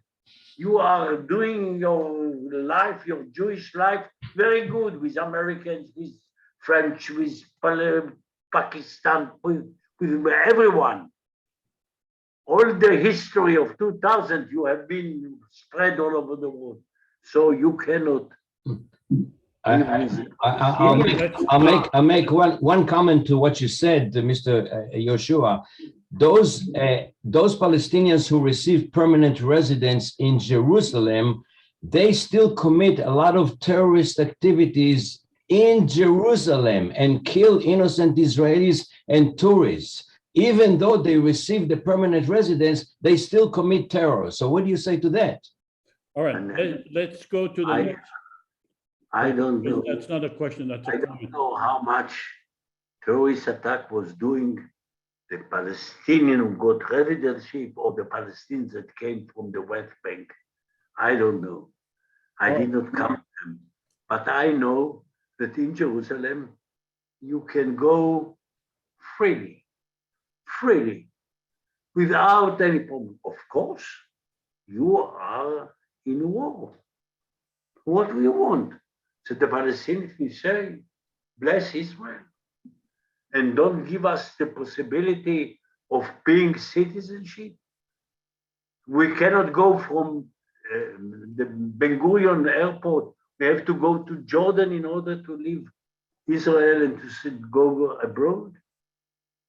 You are doing your life, your Jewish life, very good with Americans, with French, with Pakistan, with everyone. All the history of 2000, you have been spread all over the world. So you cannot. I'll make one comment to what you said, Mr. YEHOSHUA. Those Palestinians who receive permanent residence in Jerusalem, they still commit a lot of terrorist activities in Jerusalem and kill innocent Israelis and tourists. Even though they receive the permanent residence, they still commit terror. So what do you say to that? All right, let's go to the next. I don't know. That's not a question, that's a comment. I don't know how much terrorist attack was doing the Palestinian who got residency or the Palestinians that came from the West Bank. I don't know. I did not count them. But I know that in Jerusalem, you can go freely, without any problem. Of course, you are in war. What do you want? So the Palestinians will say, bless Israel. And don't give us the possibility of being citizenship. We cannot go from the Ben Gurion airport. We have to go to Jordan in order to leave Israel and to go abroad.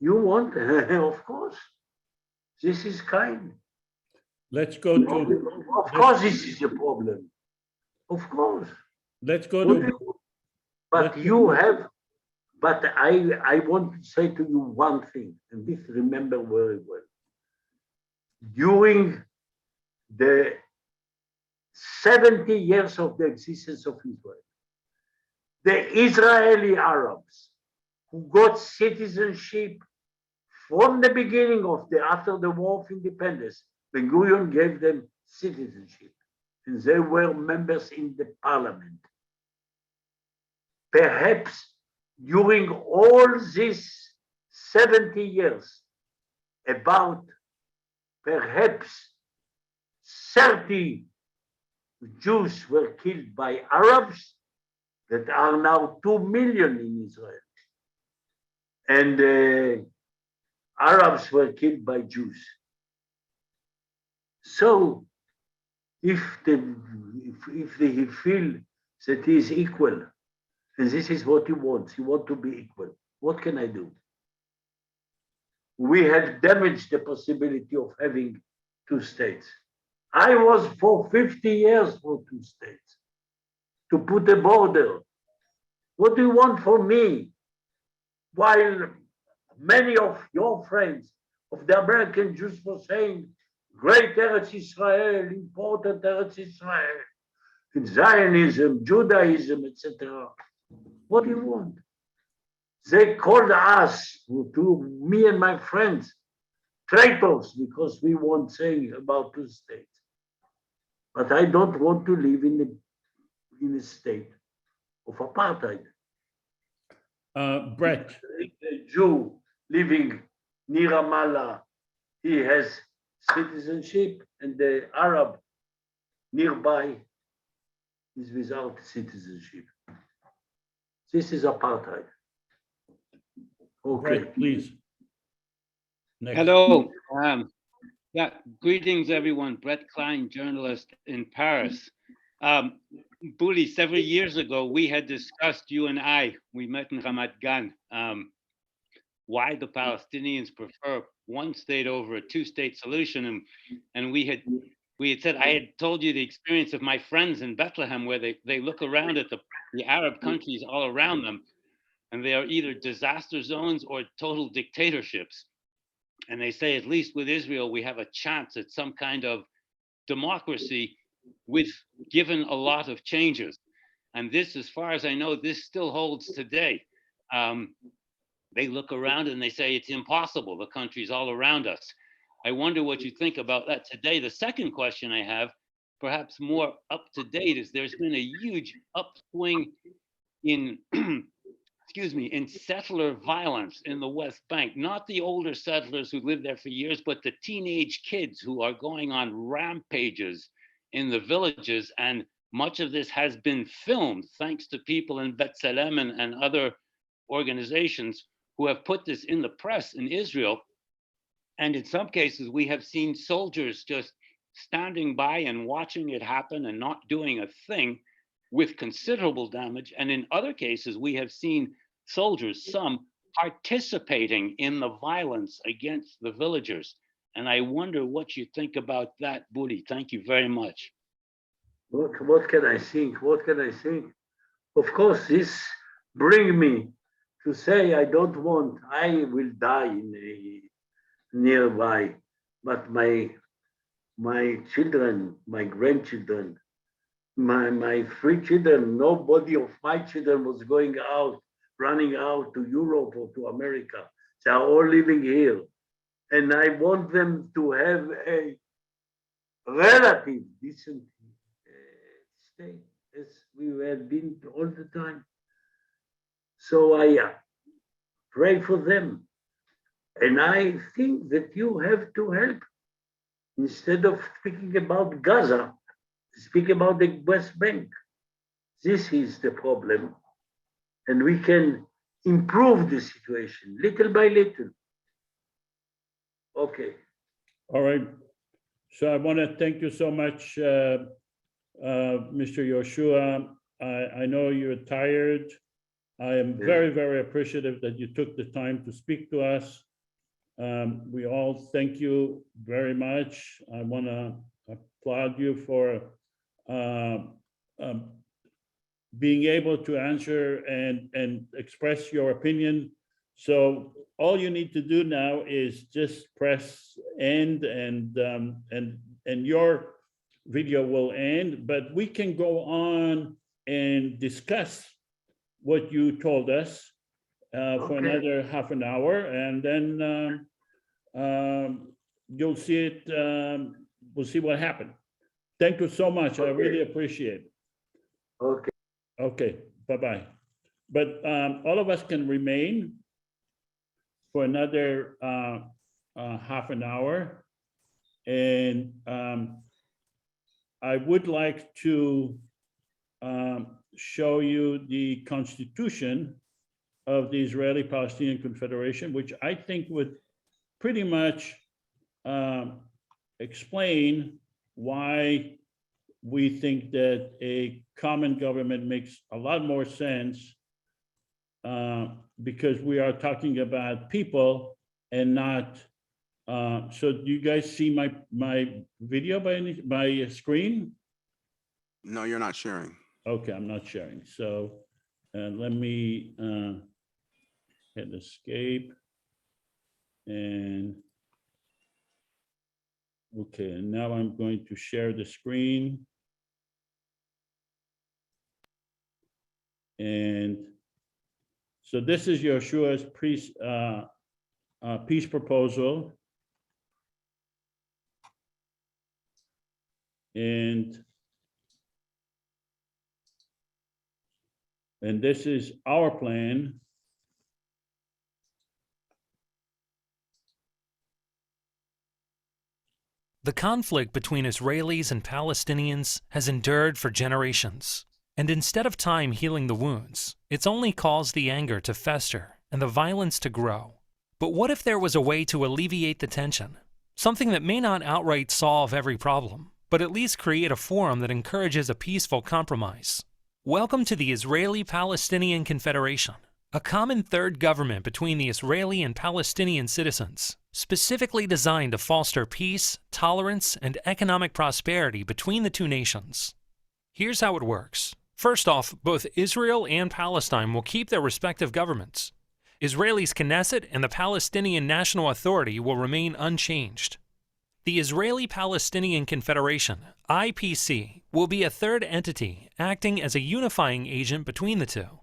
You want, of course. This is kind. Let's go to, Of course, this is a problem. Of course. let's go What to, do you- But let's- you have, but I want to say to you one thing, and this remember very well. During the 70 years of the existence of Israel, the Israeli Arabs who got citizenship from the beginning of after the War of Independence, Ben Gurion gave them citizenship, and they were members in the parliament. Perhaps during all these 70 years, about perhaps 30 Jews were killed by Arabs that are now 2 million in Israel. And Arabs were killed by Jews. So if he feel that he is equal, and this is what he wants to be equal, what can I do? We have damaged the possibility of having 2 states. I was for 50 years for 2 states, to put a border. What do you want from me? While many of your friends of the American Jews were saying, great Eretz Israel, important Eretz Israel, Zionism, Judaism, etc. What do you want? They called us, to me and my friends, traitors, because we won't say about 2 states. But I don't want to live in a state of apartheid. Brett, A Jew living near Ramallah, he has citizenship, and the Arab nearby is without citizenship. This is apartheid. Okay. Brett, please. Next. Hello. Yeah, greetings, everyone. Brett Klein, journalist in Paris. Buli, several years ago, we had discussed, you and I, we met in Ramat Gan, why the Palestinians prefer 1 state over a 2-state solution. And we had said, I had told you the experience of my friends in Bethlehem, where they look around at the Arab countries all around them, and they are either disaster zones or total dictatorships. And they say, at least with Israel, we have a chance at some kind of democracy given a lot of changes. And this, as far as I know, this still holds today. They look around and they say it's impossible, the countries all around us. I wonder what you think about that today. The second question I have, perhaps more up to date, is there's been a huge upswing in in settler violence in the West Bank, not the older settlers who lived there for years, but the teenage kids who are going on rampages in the villages. And much of this has been filmed thanks to people in B'Tselem and other organizations who have put this in the press in Israel. And in some cases, we have seen soldiers just standing by and watching it happen and not doing a thing, with considerable damage. And in other cases, we have seen soldiers, some participating in the violence against the villagers. And I wonder what you think about that, Budi. Thank you very much. What can I think? What can I think? Of course, this brings me to say I don't want, I will die nearby, but my children, my grandchildren, my 3 children, nobody of my children was going out, running out to Europe or to America. They are all living here. And I want them to have a relative decent state, as we have been all the time. So I pray for them. And I think that you have to help. Instead of speaking about Gaza, speak about the West Bank. This is the problem. And we can improve the situation little by little. Okay. All right. So I want to thank you so much, Mr. YEHOSHUA. I know you're tired. I am very, very appreciative that you took the time to speak to us. We all thank you very much. I want to applaud you for being able to answer and express your opinion. So all you need to do now is just press end, and your video will end. But we can go on and discuss what you told us for Okay. another half an hour, and then you'll see it. We'll see what happened. Thank you so much. I really appreciate it. Okay. Okay, bye-bye. But all of us can remain for another half an hour. And I would like to show you the Constitution of the Israeli-Palestinian Confederation, which I think would pretty much explain why we think that a common government makes a lot more sense, because we are talking about people and not. So do you guys see my video by screen? No, you're not sharing. Okay, I'm not sharing. So let me hit escape. And okay, and now I'm going to share the screen. And so this is YEHOSHUA's peace proposal. And this is our plan. The conflict between Israelis and Palestinians has endured for generations, and instead of time healing the wounds, it's only caused the anger to fester and the violence to grow. But what if there was a way to alleviate the tension? Something that may not outright solve every problem, but at least create a forum that encourages a peaceful compromise. Welcome to the Israeli-Palestinian Confederation, a common third government between the Israeli and Palestinian citizens, specifically designed to foster peace, tolerance, and economic prosperity between the two nations. Here's how it works. First off, both Israel and Palestine will keep their respective governments. Israel's Knesset and the Palestinian National Authority will remain unchanged. The Israeli-Palestinian Confederation, IPC, will be a third entity acting as a unifying agent between the two.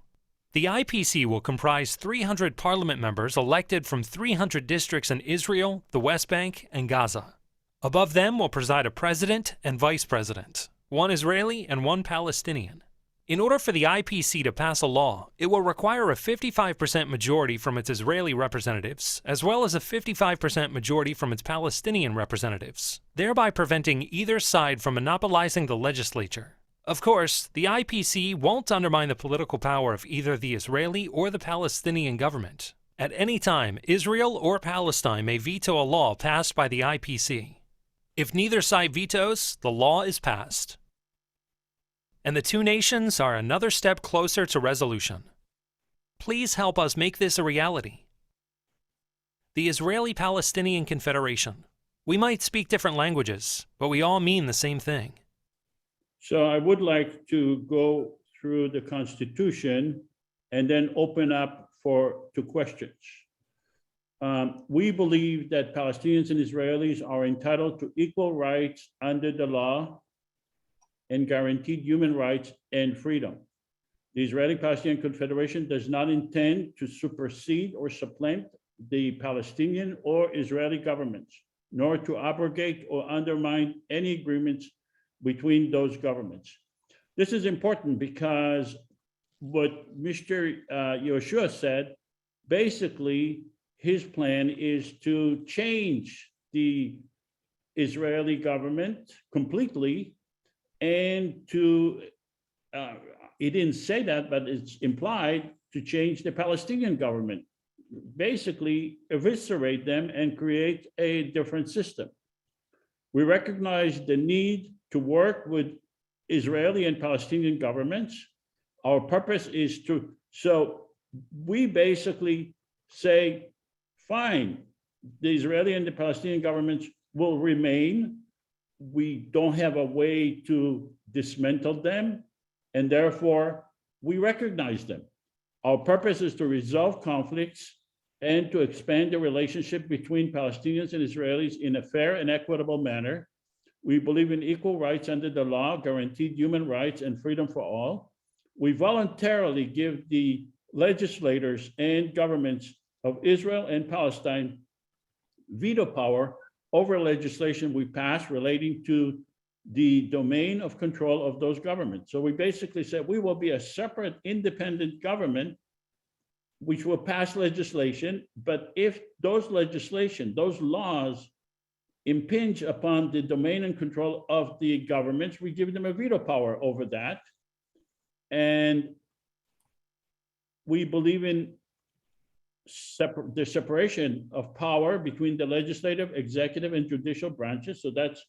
The IPC will comprise 300 parliament members elected from 300 districts in Israel, the West Bank, and Gaza. Above them will preside a president and vice president, one Israeli and one Palestinian. In order for the IPC to pass a law, it will require a 55% majority from its Israeli representatives, as well as a 55% majority from its Palestinian representatives, thereby preventing either side from monopolizing the legislature. Of course, the IPC won't undermine the political power of either the Israeli or the Palestinian government. At any time, Israel or Palestine may veto a law passed by the IPC. If neither side vetoes, the law is passed. And the two nations are another step closer to resolution. Please help us make this a reality. The Israeli-Palestinian Confederation. We might speak different languages, but we all mean the same thing. So I would like to go through the Constitution and then open up to questions. We believe that Palestinians and Israelis are entitled to equal rights under the law and guaranteed human rights and freedom. The Israeli-Palestinian Confederation does not intend to supersede or supplant the Palestinian or Israeli governments, nor to abrogate or undermine any agreements between those governments. This is important because what Mr. YEHOSHUA said, basically his plan is to change the Israeli government completely, and to, he didn't say that, but it's implied, to change the Palestinian government basically eviscerate them and create a different system. We recognize the need to work with Israeli and Palestinian governments. Our purpose is to, so we basically say, fine, the Israeli and the Palestinian governments will remain. We don't have a way to dismantle them, and therefore we recognize them. Our purpose is to resolve conflicts and to expand the relationship between Palestinians and Israelis in a fair and equitable manner. We believe in equal rights under the law, guaranteed human rights and freedom for all. We voluntarily give the legislators and governments of Israel and Palestine veto power over legislation we pass relating to the domain of control of those governments. So we basically said we will be a separate independent government which will pass legislation, but if those legislation, those laws impinge upon the domain and control of the governments, we give them a veto power over that. And we believe in the separation of power between the legislative, executive, and judicial branches. So that's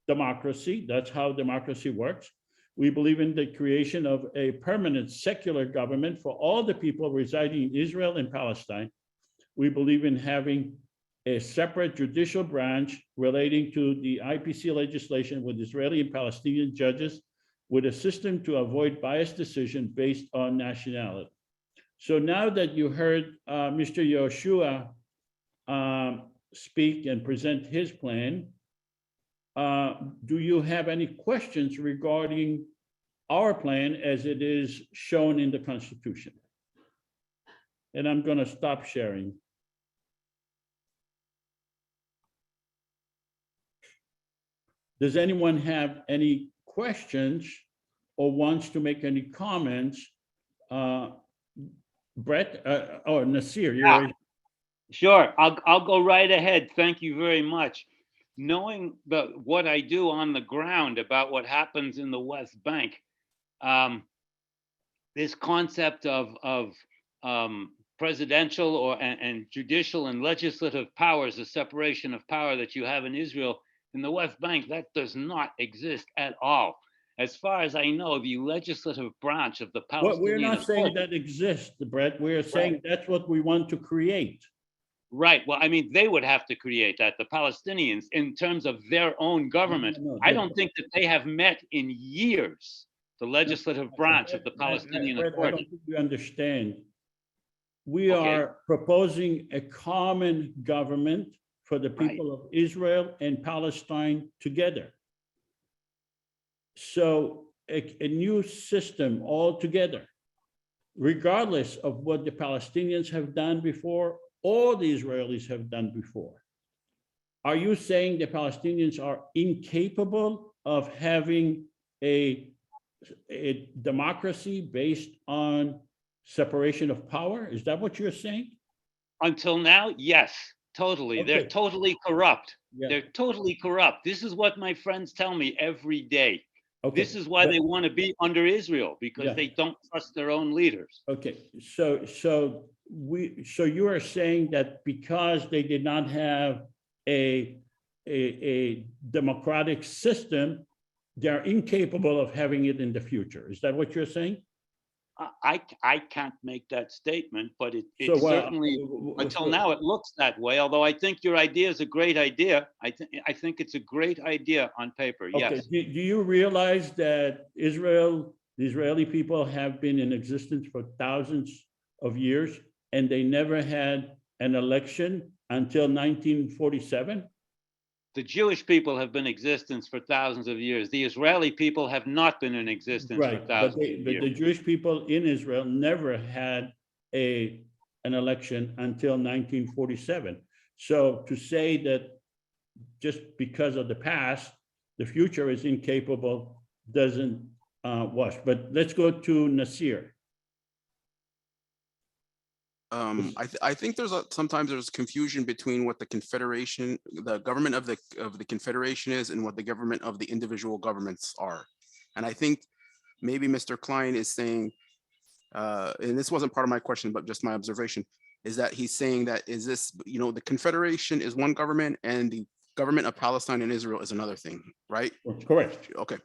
democracy. That's how democracy works. We believe in the creation of a permanent secular government for all the people residing in Israel and Palestine. We believe in having a separate judicial branch relating to the IPC legislation with Israeli and Palestinian judges, with a system to avoid biased decision based on nationality. So now that you heard Mr. YEHOSHUA speak and present his plan, do you have any questions regarding our plan as it is shown in the Constitution? And I'm going to stop sharing. Does anyone have any questions or wants to make any comments? Brett or Nasir, you're Sure, I'll go right ahead. Thank you very much. Knowing what I do on the ground about what happens in the West Bank, this concept of presidential and judicial and legislative powers, the separation of power that you have in Israel, in the West Bank, that does not exist at all. As far as I know, the legislative branch of the Palestinian We're not saying Authority, that exists, Brett. We're saying that's what we want to create. right. Well, I mean, they would have to create that, the Palestinians, in terms of their own government. No, I don't think that they have met in years, the legislative branch of the Palestinian Brett, I Authority. don't think you understand. We are proposing a common government for the people of Israel and Palestine together. So a new system altogether, regardless of what the Palestinians have done before or the Israelis have done before. Are you saying the Palestinians are incapable of having a democracy based on separation of power? Is that what you're saying? Until now, yes, totally. Okay. They're totally corrupt. Yeah. They're totally corrupt. This is what my friends tell me every day. Okay. This is why they want to be under Israel, because Yeah. they don't trust their own leaders. Okay, so you are saying that because they did not have a democratic system, they're incapable of having it in the future. Is that what you're saying? I can't make that statement, but it So, certainly, until now, it looks that way. Although I think your idea is a great idea. I think it's a great idea on paper. Okay. Yes. Do you realize that the Israeli people have been in existence for thousands of years, and they never had an election until 1947? The Jewish people have been in existence for thousands of years. The Israeli people have not been in existence for thousands of years. But the Jewish people in Israel never had an election until 1947. So to say that just because of the past, the future is incapable doesn't wash. But let's go to Nasir. I think sometimes there's confusion between what the Confederation, the government of the Confederation is, and what the government of the individual governments are. And I think maybe Mr. Klein is saying and this wasn't part of my question, but just my observation, is that he's saying that is this, the Confederation is one government and the government of Palestine and Israel is another thing, right? Correct. Okay.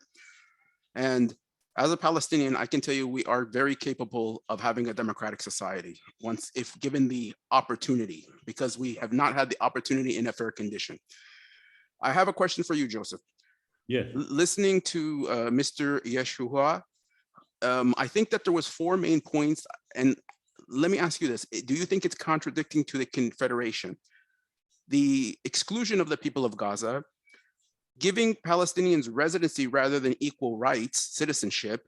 And as a Palestinian, I can tell you we are very capable of having a democratic society if given the opportunity, because we have not had the opportunity in a fair condition. I have a question for you, Joseph. Yes. Listening to Mr. YEHOSHUA, I think that there was 4 main points. And let me ask you this. Do you think it's contradicting to the Confederation? The exclusion of the people of Gaza, giving Palestinians residency rather than equal rights, citizenship,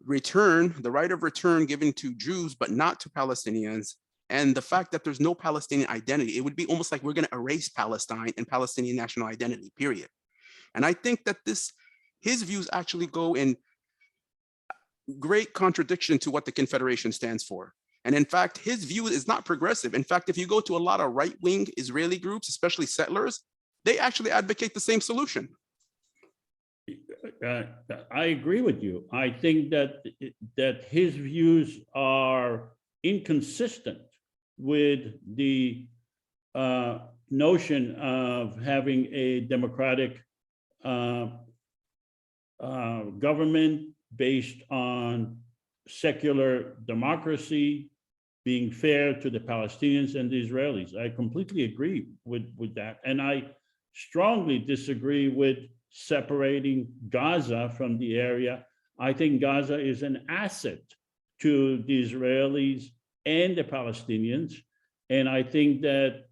the right of return given to Jews, but not to Palestinians, and the fact that there's no Palestinian identity. It would be almost like we're going to erase Palestine and Palestinian national identity, period. And I think that his views actually go in great contradiction to what the Confederation stands for. And in fact, his view is not progressive. In fact, if you go to a lot of right-wing Israeli groups, especially settlers, they actually advocate the same solution. I agree with you. I think that his views are inconsistent with the notion of having a democratic government based on secular democracy, being fair to the Palestinians and the Israelis. I completely agree with that. And I strongly disagree with separating Gaza from the area. I think Gaza is an asset to the Israelis and the Palestinians. And I think that,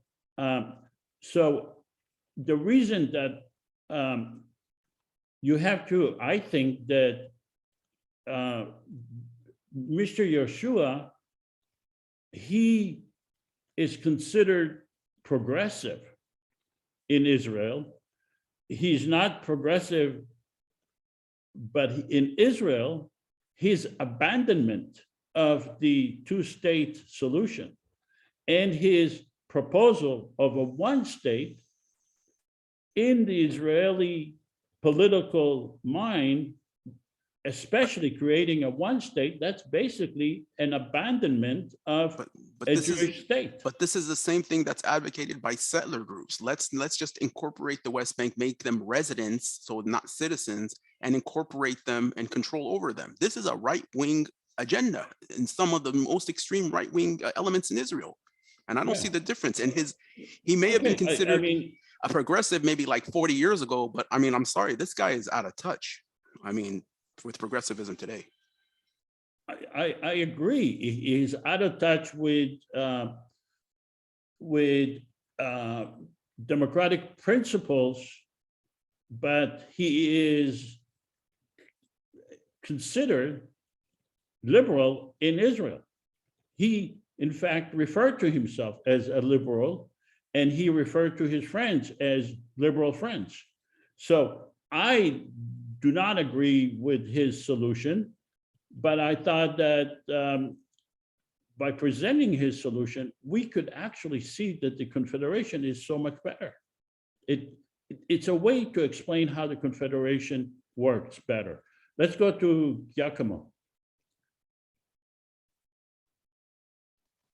so the reason that you have to, I think that Mr. YEHOSHUA, he is considered progressive in Israel. He's not progressive, but in Israel, his abandonment of the two-state solution and his proposal of a one-state in the Israeli political mind, especially creating a one-state, that's basically an abandonment of a Jewish state. But this is the same thing that's advocated by settler groups. Let's just incorporate the West Bank, make them residents, so not citizens, and incorporate them and control over them. This is a right-wing agenda in some of the most extreme right-wing elements in Israel. And I don't see the difference. And he may have been considered a progressive maybe like 40 years ago, but I mean, I'm sorry, this guy is out of touch. I mean, with progressivism today. I agree. He's out of touch with democratic principles, but he is considered liberal in Israel. He, in fact, referred to himself as a liberal, and he referred to his friends as liberal friends. So I do not agree with his solution, but I thought that by presenting his solution, we could actually see that the Confederation is so much better. It's a way to explain how the Confederation works better. Let's go to Giacomo.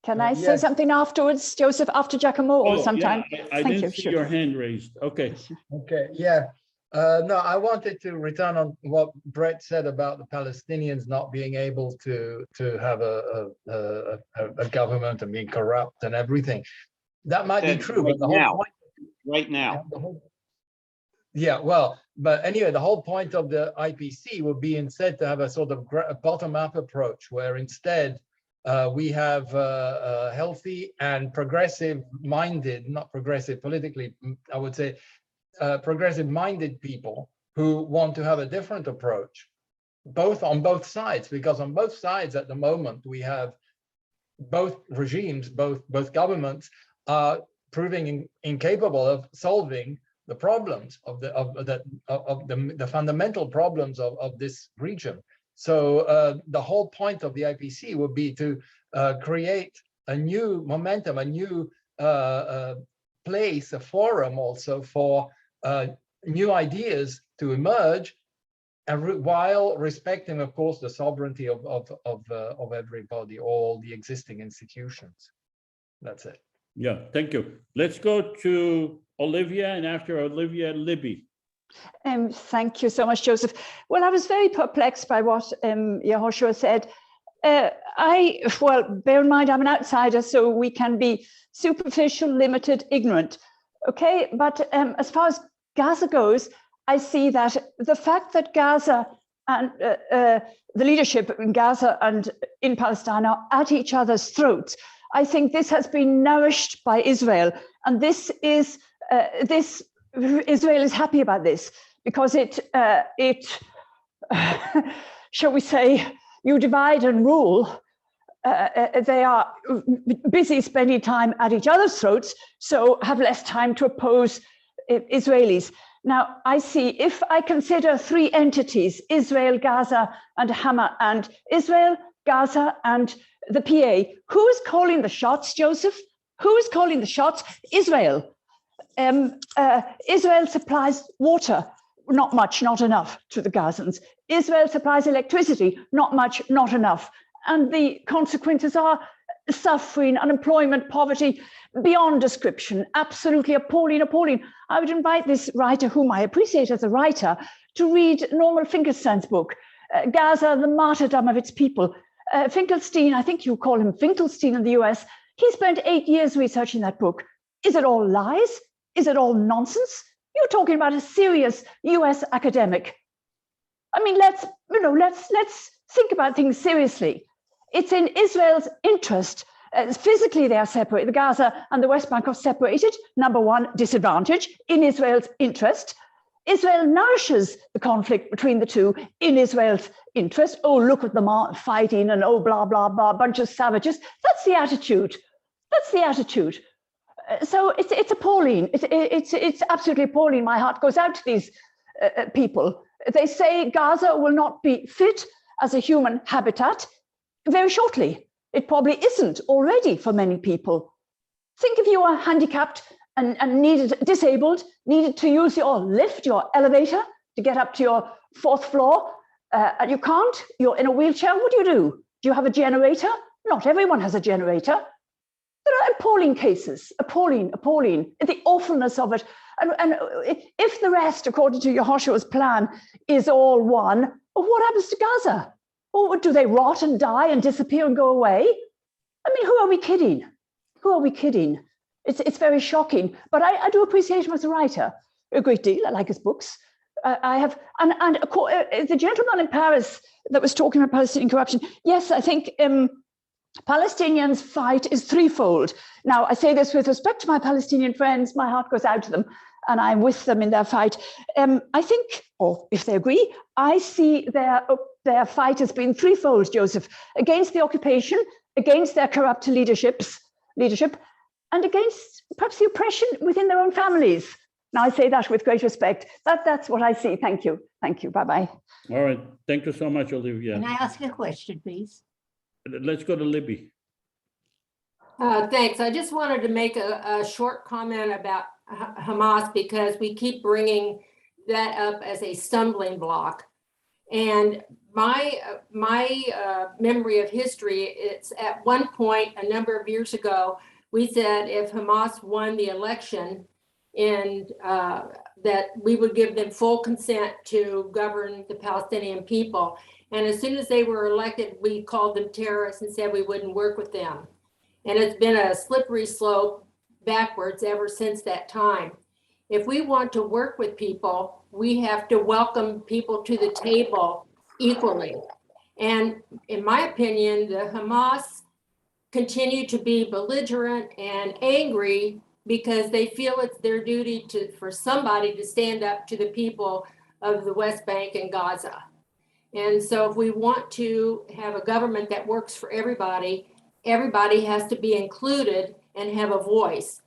Can I say something afterwards, Joseph, after Giacomo, or sometime? Yeah, I didn't see your hand raised. Okay. Okay, yeah. No, I wanted to return on what Brett said about the Palestinians not being able to have a government and being corrupt and everything. That might be true, but the whole point right now. Yeah, well, but anyway, the whole point of the IPC would be instead to have a sort of bottom-up approach, where instead we have a healthy and progressive-minded, not progressive politically, I would say, progressive-minded people who want to have a different approach, on both sides, because on both sides at the moment we have both regimes, both governments are proving incapable of solving the problems of the fundamental problems of this region. So the whole point of the IPC would be to create a new momentum, a new place, a forum also for new ideas to emerge and while respecting, of course, the sovereignty of everybody, all the existing institutions. That's it. Yeah, thank you. Let's go to Olivia, and after Olivia, Libby. Thank you so much, Joseph. Well, I was very perplexed by what YEHOSHUA said. Well, bear in mind, I'm an outsider, so we can be superficial, limited, ignorant. Okay, but as far as Gaza goes, I see that the fact that Gaza and the leadership in Gaza and in Palestine are at each other's throats, I think this has been nourished by Israel, and this is Israel is happy about this because it shall we say, you divide and rule. They are busy spending time at each other's throats, so have less time to oppose Israelis. Now, I see, if I consider three entities, Israel, Gaza, and Hamas, and Israel, Gaza, and the PA, who is calling the shots, Joseph? Who is calling the shots? Israel. Israel supplies water, not much, not enough to the Gazans. Israel supplies electricity, not much, not enough. And the consequences are suffering, unemployment, poverty, beyond description, absolutely appalling, appalling. I would invite this writer, whom I appreciate as a writer, to read Norman Finkelstein's book, Gaza, the Martyrdom of Its People. Finkelstein, I think you call him Finkelstein in the US, he spent 8 years researching that book. Is it all lies? Is it all nonsense? You're talking about a serious US academic. I mean, let's think about things seriously. It's in Israel's interest. Physically, they are separated. The Gaza and the West Bank are separated. Number one, disadvantage in Israel's interest. Israel nourishes the conflict between the two in Israel's interest. Oh, look at them fighting and oh, blah, blah, blah, a bunch of savages. That's the attitude. That's the attitude. So it's appalling. It's absolutely appalling. My heart goes out to these people. They say Gaza will not be fit as a human habitat very shortly. It probably isn't already for many people. Think if you are handicapped and disabled, needed to use your lift, your elevator to get up to your 4th floor, and you can't, you're in a wheelchair, what do? Do you have a generator? Not everyone has a generator. There are appalling cases, appalling, the awfulness of it. And if the rest, according to YEHOSHUA's plan, is all one, well, what happens to Gaza? Or do they rot and die and disappear and go away? I mean, who are we kidding? Who are we kidding? It's very shocking, but I do appreciate him as a writer a great deal. I like his books. I have, and the gentleman in Paris that was talking about Palestinian corruption, yes, I think Palestinians' fight is threefold. Now, I say this with respect to my Palestinian friends, my heart goes out to them, and I'm with them in their fight. I think, or if they agree, I see their fight has been threefold, Joseph, against the occupation, against their corrupt leadership, and against perhaps the oppression within their own families. Now, I say that with great respect. That's what I see. Thank you. Thank you. Bye-bye. All right. Thank you so much, Olivia. Can I ask a question, please? Let's go to Libby. Thanks. I just wanted to make a short comment about Hamas because we keep bringing that up as a stumbling block. And my memory of history, it's at one point a number of years ago, we said if Hamas won the election and that we would give them full consent to govern the Palestinian people. And as soon as they were elected, we called them terrorists and said we wouldn't work with them. And it's been a slippery slope backwards ever since that time. If we want to work with people, we have to welcome people to the table equally. And in my opinion, the Hamas continue to be belligerent and angry because they feel it's their duty for somebody to stand up to the people of the West Bank and Gaza. And so if we want to have a government that works for everybody, everybody has to be included and have a voice.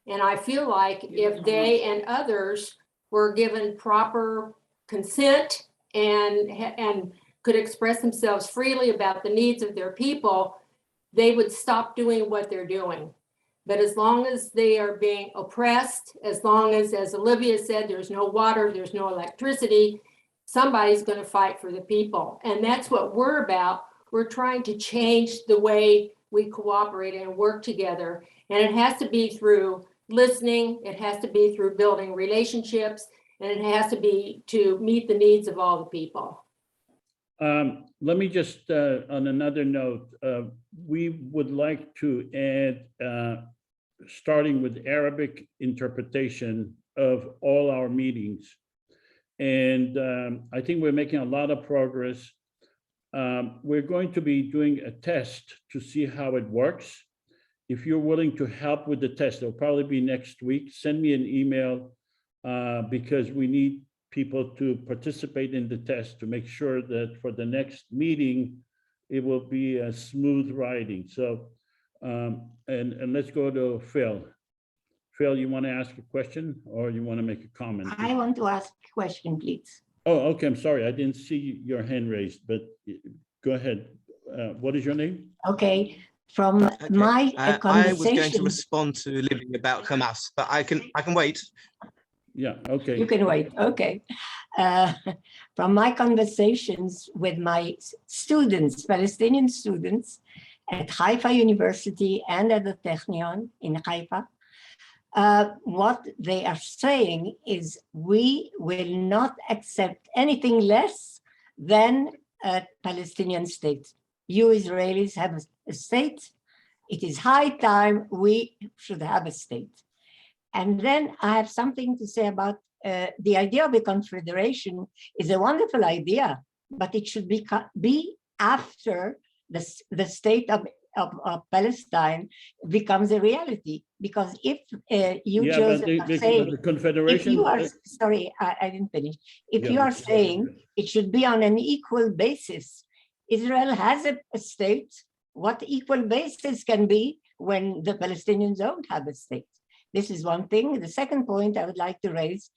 And I feel like if they and others were given proper consent and could express themselves freely about the needs of their people, they would stop doing what they're doing. But as long as they are being oppressed, as long as Olivia said, there's no water, there's no electricity, somebody's going to fight for the people. And that's what we're about. We're trying to change the way we cooperate and work together. And it has to be through listening. It has to be through building relationships. And it has to be to meet the needs of all the people. Let me just, on another note, we would like to add, starting with Arabic interpretation of all our meetings. And I think we're making a lot of progress. We're going to be doing a test to see how it works. If you're willing to help with the test, it'll probably be next week. Send me an email because we need people to participate in the test to make sure that for the next meeting, it will be a smooth riding. So, and let's go to Phil. Phil, you want to ask a question or you want to make a comment? I want to ask a question, please. Oh, okay. I'm sorry. I didn't see your hand raised, but go ahead. What is your name? Okay. From my I was going to respond to Libby about Hamas, but I can wait. Yeah, okay. You can wait. Okay. From my conversations with my students, Palestinian students at Haifa University and at the Technion in Haifa, what they are saying is we will not accept anything less than a Palestinian state. You Israelis have a state. It is high time we should have a state. And then I have something to say about the idea of a confederation is a wonderful idea, but it should be after the state of Palestine becomes a reality. Because if you Joseph are saying, the confederation, if you are, sorry, I didn't finish. If you are saying it should be on an equal basis, Israel has a state. What equal basis can be when the Palestinians don't have a state? This is one thing. The second point I would like to raise,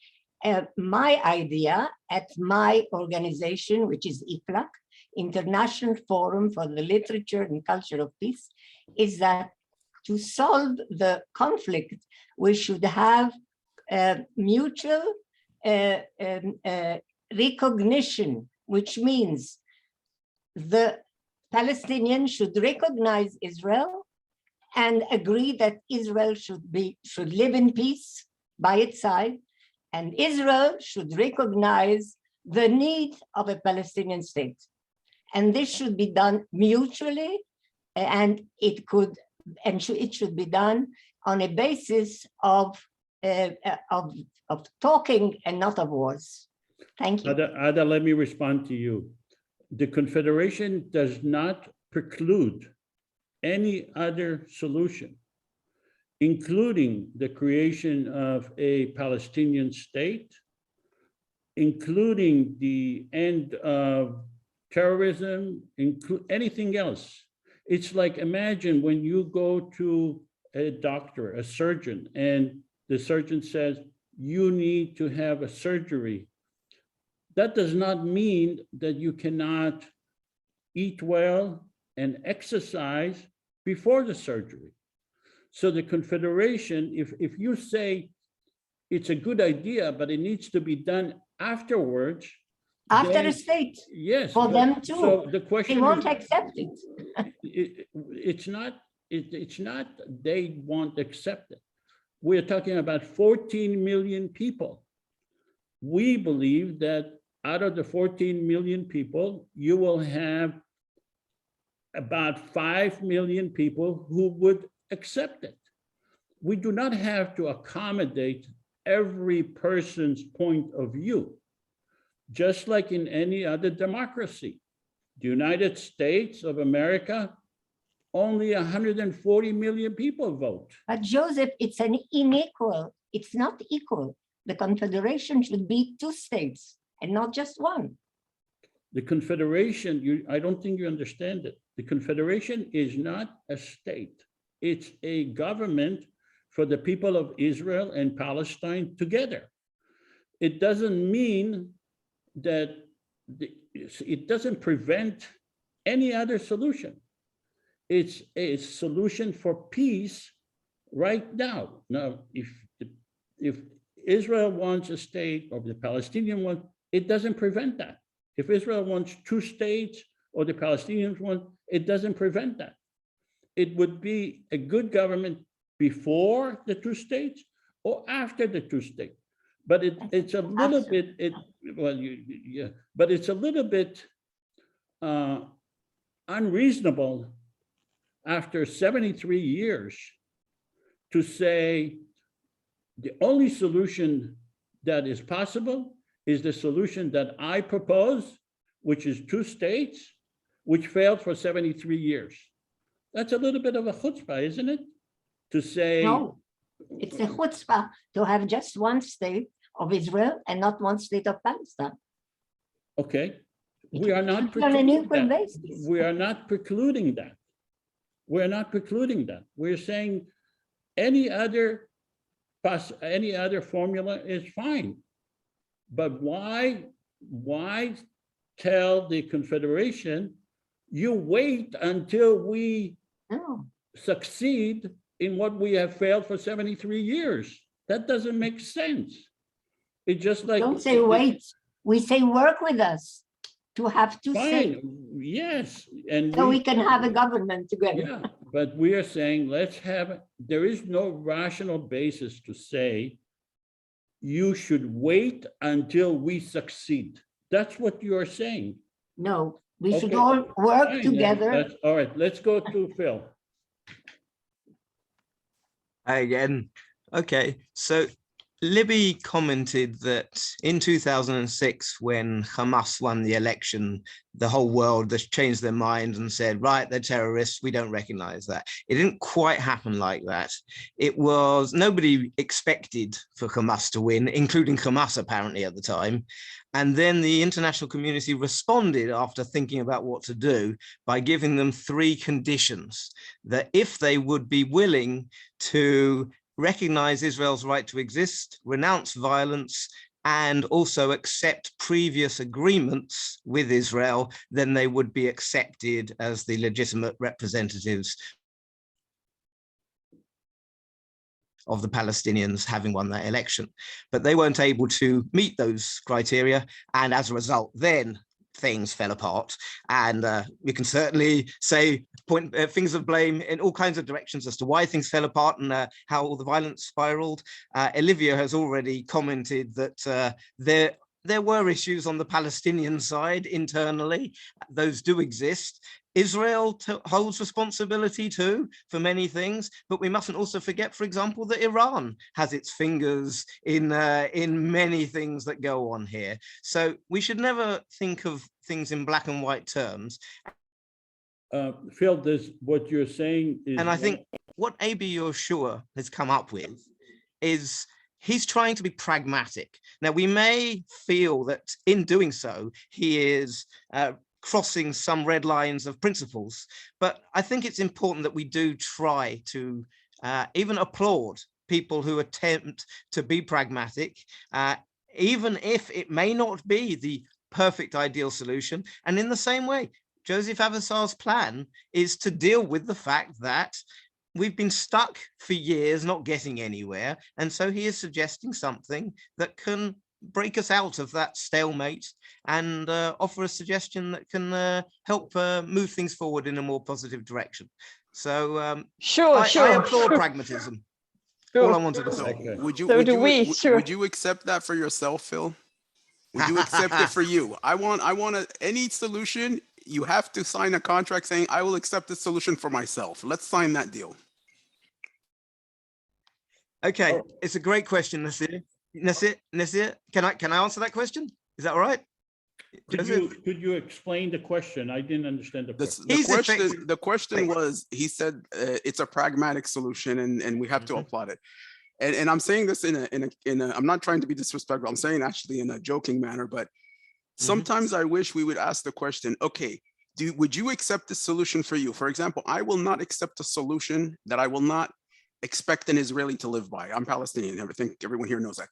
my idea at my organization, which is IFLAC, International Forum for the Literature and Culture of Peace, is that to solve the conflict, we should have mutual recognition, which means the Palestinians should recognize Israel and agree that Israel should live in peace by its side, and Israel should recognize the need of a Palestinian state. And this should be done mutually, and it should be done on a basis of talking and not of wars. Thank you. Ada, let me respond to you. The Confederation does not preclude any other solution, including the creation of a Palestinian state, including the end of terrorism, include anything else. It's like, imagine when you go to a doctor, a surgeon, and the surgeon says, you need to have a surgery. That does not mean that you cannot eat well and exercise before the surgery. So the Confederation, if you say it's a good idea, but it needs to be done afterwards. After then, a state. Yes. For them too. So the question they won't is, accept it. It's not they won't accept it. We're talking about 14 million people. We believe that out of the 14 million people, you will have about 5 million people who would accept it. We do not have to accommodate every person's point of view, just like in any other democracy. The United States of America, only 140 million people vote. But Joseph, it's an unequal, it's not equal. The Confederation should be 2 states and not just one. The Confederation, I don't think you understand it. The Confederation is not a state. It's a government for the people of Israel and Palestine together. It doesn't mean that it doesn't prevent any other solution. It's a solution for peace right now. Now, if Israel wants a state, or the Palestinian wants, it doesn't prevent that. If Israel wants 2 states or the Palestinians want, it doesn't prevent that. It would be a good government before the 2 states or after the 2 states. But it's a little bit, but it's a little bit unreasonable after 73 years to say the only solution that is possible is the solution that I propose, which is 2 states, which failed for 73 years. That's a little bit of a chutzpah, isn't it? To say— No, it's a chutzpah to have just 1 state of Israel and not 1 state of Palestine. Okay, we are not on an equal precluding that. basis. We are not precluding that. We're not precluding that. We're saying any other formula is fine. But why tell the Confederation, you wait until we succeed in what we have failed for 73 years? That doesn't make sense. It's just like— Don't say wait. We say work with us to have 2 states. Yes, and So we can have a government together. yeah, but we are saying there is no rational basis to say you should wait until we succeed. That's what you are saying. No, we should Okay. all work Fine, together. all right, let's go to Phil. Again, okay. So Libby commented that in 2006, when Hamas won the election, the whole world just changed their mind and said, right, they're terrorists, we don't recognize that. It didn't quite happen like that. It was, nobody expected for Hamas to win, including Hamas apparently at the time. And then the international community responded after thinking about what to do by giving them 3 conditions: that if they would be willing to recognize Israel's right to exist, renounce violence, and also accept previous agreements with Israel, then they would be accepted as the legitimate representatives of the Palestinians having won that election. But they weren't able to meet those criteria, and as a result, then things fell apart. And we can certainly point fingers of blame in all kinds of directions as to why things fell apart and how all the violence spiraled. Olivia has already commented that there were issues on the Palestinian side internally. Those do exist. Israel holds responsibility too for many things, but we mustn't also forget, for example, that Iran has its fingers in many things that go on here. So we should never think of things in black and white terms. Phil, what you're saying is— And I think what YEHOSHUA has come up with is he's trying to be pragmatic. Now, we may feel that in doing so, he is crossing some red lines of principles, but I think it's important that we do try to even applaud people who attempt to be pragmatic, even if it may not be the perfect ideal solution. And in the same way, Joseph Avasar's plan is to deal with the fact that we've been stuck for years not getting anywhere. And so he is suggesting something that can break us out of that stalemate and offer a suggestion that can help move things forward in a more positive direction. So I applaud pragmatism. All I wanted to say. Okay. Would you accept that for yourself, Phil? Would you accept it for you? I want any solution. You have to sign a contract saying, I will accept this solution for myself. Let's sign that deal. Okay, it's a great question, Nasir. Nasir, can I answer that question? Is that all right? Could you explain the question? I didn't understand the question. The question was, he said it's a pragmatic solution and we have to applaud it. And I'm saying this in a I'm not trying to be disrespectful. I'm saying actually in a joking manner, but sometimes I wish we would ask the question, okay, would you accept this solution for you? For example, I will not accept a solution that I will not expect an Israeli to live by. I'm Palestinian. I think everyone here knows that.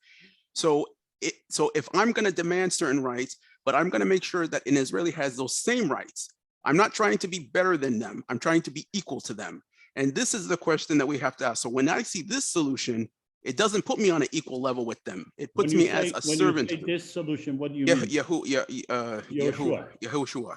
So if I'm going to demand certain rights, but I'm going to make sure that an Israeli has those same rights, I'm not trying to be better than them. I'm trying to be equal to them. And this is the question that we have to ask. So when I see this solution, It doesn't put me on an equal level with them. It puts When you me as say- a when servant. you say this solution, what do you Yeah, mean? YEHOSHUA.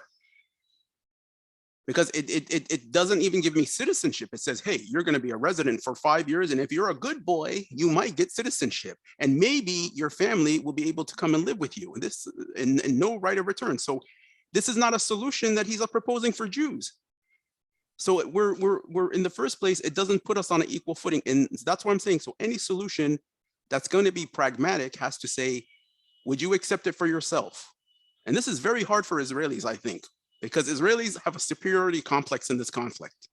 Because it doesn't even give me citizenship. It says, hey, you're going to be a resident for 5 years, and if you're a good boy, you might get citizenship, and maybe your family will be able to come and live with you. And no right of return. So this is not a solution that he's proposing for Jews. So we're in the first place, it doesn't put us on an equal footing, and that's what I'm saying. So any solution that's going to be pragmatic has to say, would you accept it for yourself? And this is very hard for Israelis, I think, because Israelis have a superiority complex in this conflict.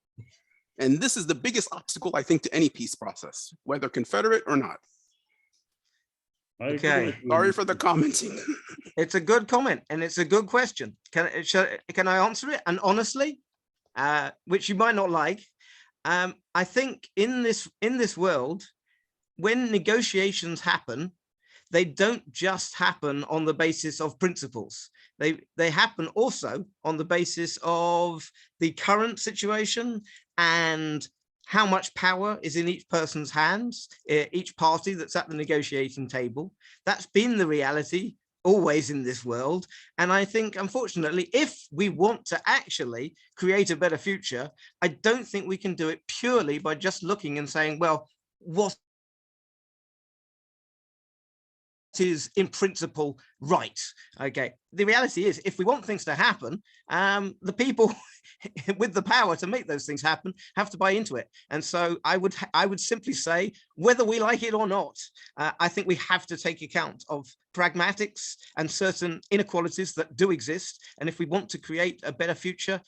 And this is the biggest obstacle, I think, to any peace process, whether Confederate or not. Okay. Sorry for the commenting. It's a good comment and it's a good question. Can I answer it? And honestly, which you might not like, I think in this world, when negotiations happen, they don't just happen on the basis of principles. They happen also on the basis of the current situation and how much power is in each person's hands, each party that's at the negotiating table. That's been the reality always in this world. And I think, unfortunately, if we want to actually create a better future, I don't think we can do it purely by just looking and saying, well, what is in principle right? Okay, the reality is, if we want things to happen, the people with the power to make those things happen have to buy into it. And so I would simply say, whether we like it or not, I think we have to take account of pragmatics and certain inequalities that do exist. And if we want to create a better future,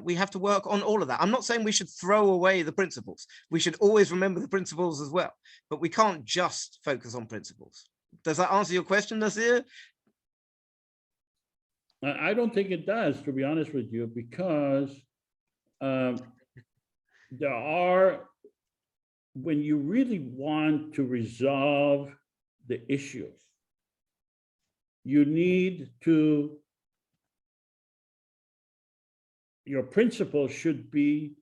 we have to work on all of that. I'm not saying we should throw away the principles. We should always remember the principles as well, but we can't just focus on principles. Does that answer your question, Nasir? I don't think it does, to be honest with you, because there are, when you really want to resolve the issues, you need to, your principle should be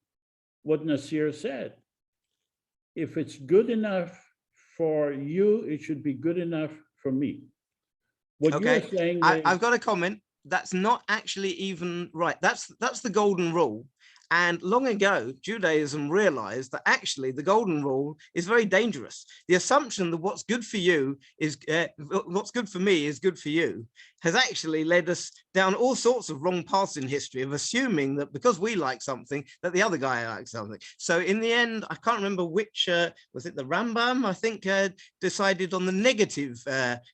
what Nasir said. If it's good enough for you, it should be good enough for me. What you're saying, I've got a comment. That's not actually even right. That's the golden rule. And long ago, Judaism realized that actually the golden rule is very dangerous. The assumption that what's good for you is what's good for me is good for you has actually led us down all sorts of wrong paths in history of assuming that because we like something, that the other guy likes something. So in the end, I can't remember which, was it the Rambam, I think, decided on the negative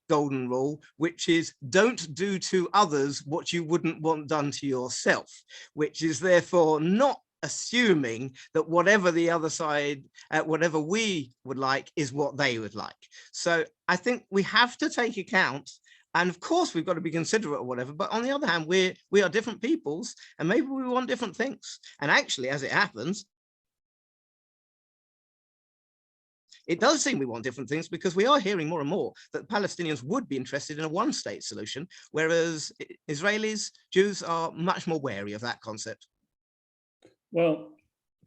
golden rule, which is don't do to others what you wouldn't want done to yourself, which is therefore not assuming that whatever the other side, whatever we would like is what they would like. So I think we have to take account, and of course we've got to be considerate or whatever, but on the other hand, we are different peoples and maybe we want different things. And actually, as it happens, it does seem we want different things, because we are hearing more and more that Palestinians would be interested in a one-state solution, whereas Israelis, Jews are much more wary of that concept. well,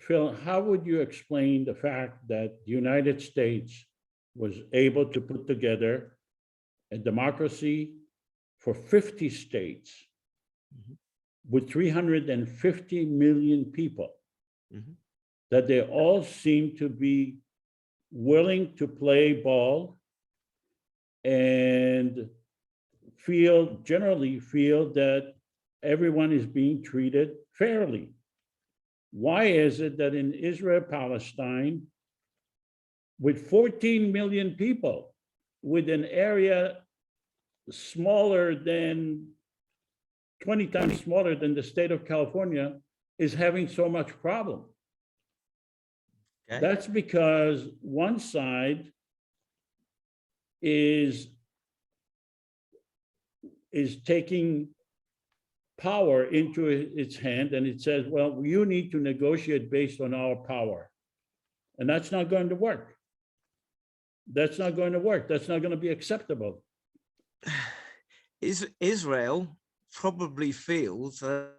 Phil, how would you explain the fact that the United States was able to put together a democracy for 50 states with 350 million people, that they all seem to be willing to play ball and generally feel that everyone is being treated fairly? Why is it that in Israel-Palestine, with 14 million people, with an area smaller than 20 times smaller than the state of California, is having so much problem? That's because one side is taking power into its hand, and it says, well, you need to negotiate based on our power. And that's not going to work. That's not going to work. That's not going to be acceptable. Israel probably feels at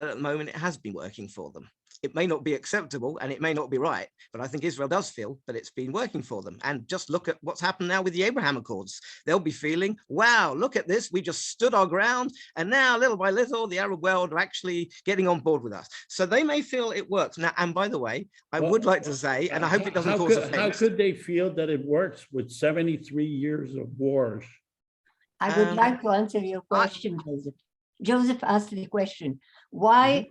the moment it has been working for them. it may not be acceptable and it may not be right, but I think Israel does feel that it's been working for them. And just look at what's happened now with the Abraham Accords. They'll be feeling, wow, look at this. We just stood our ground. And now little by little, the Arab world are actually getting on board with us. So they may feel it works. Now, and by the way, I would like to say, and I hope it doesn't cause offense. How could they feel that it works with 73 years of wars? I would like to answer your question, Joseph. Joseph asked the question, why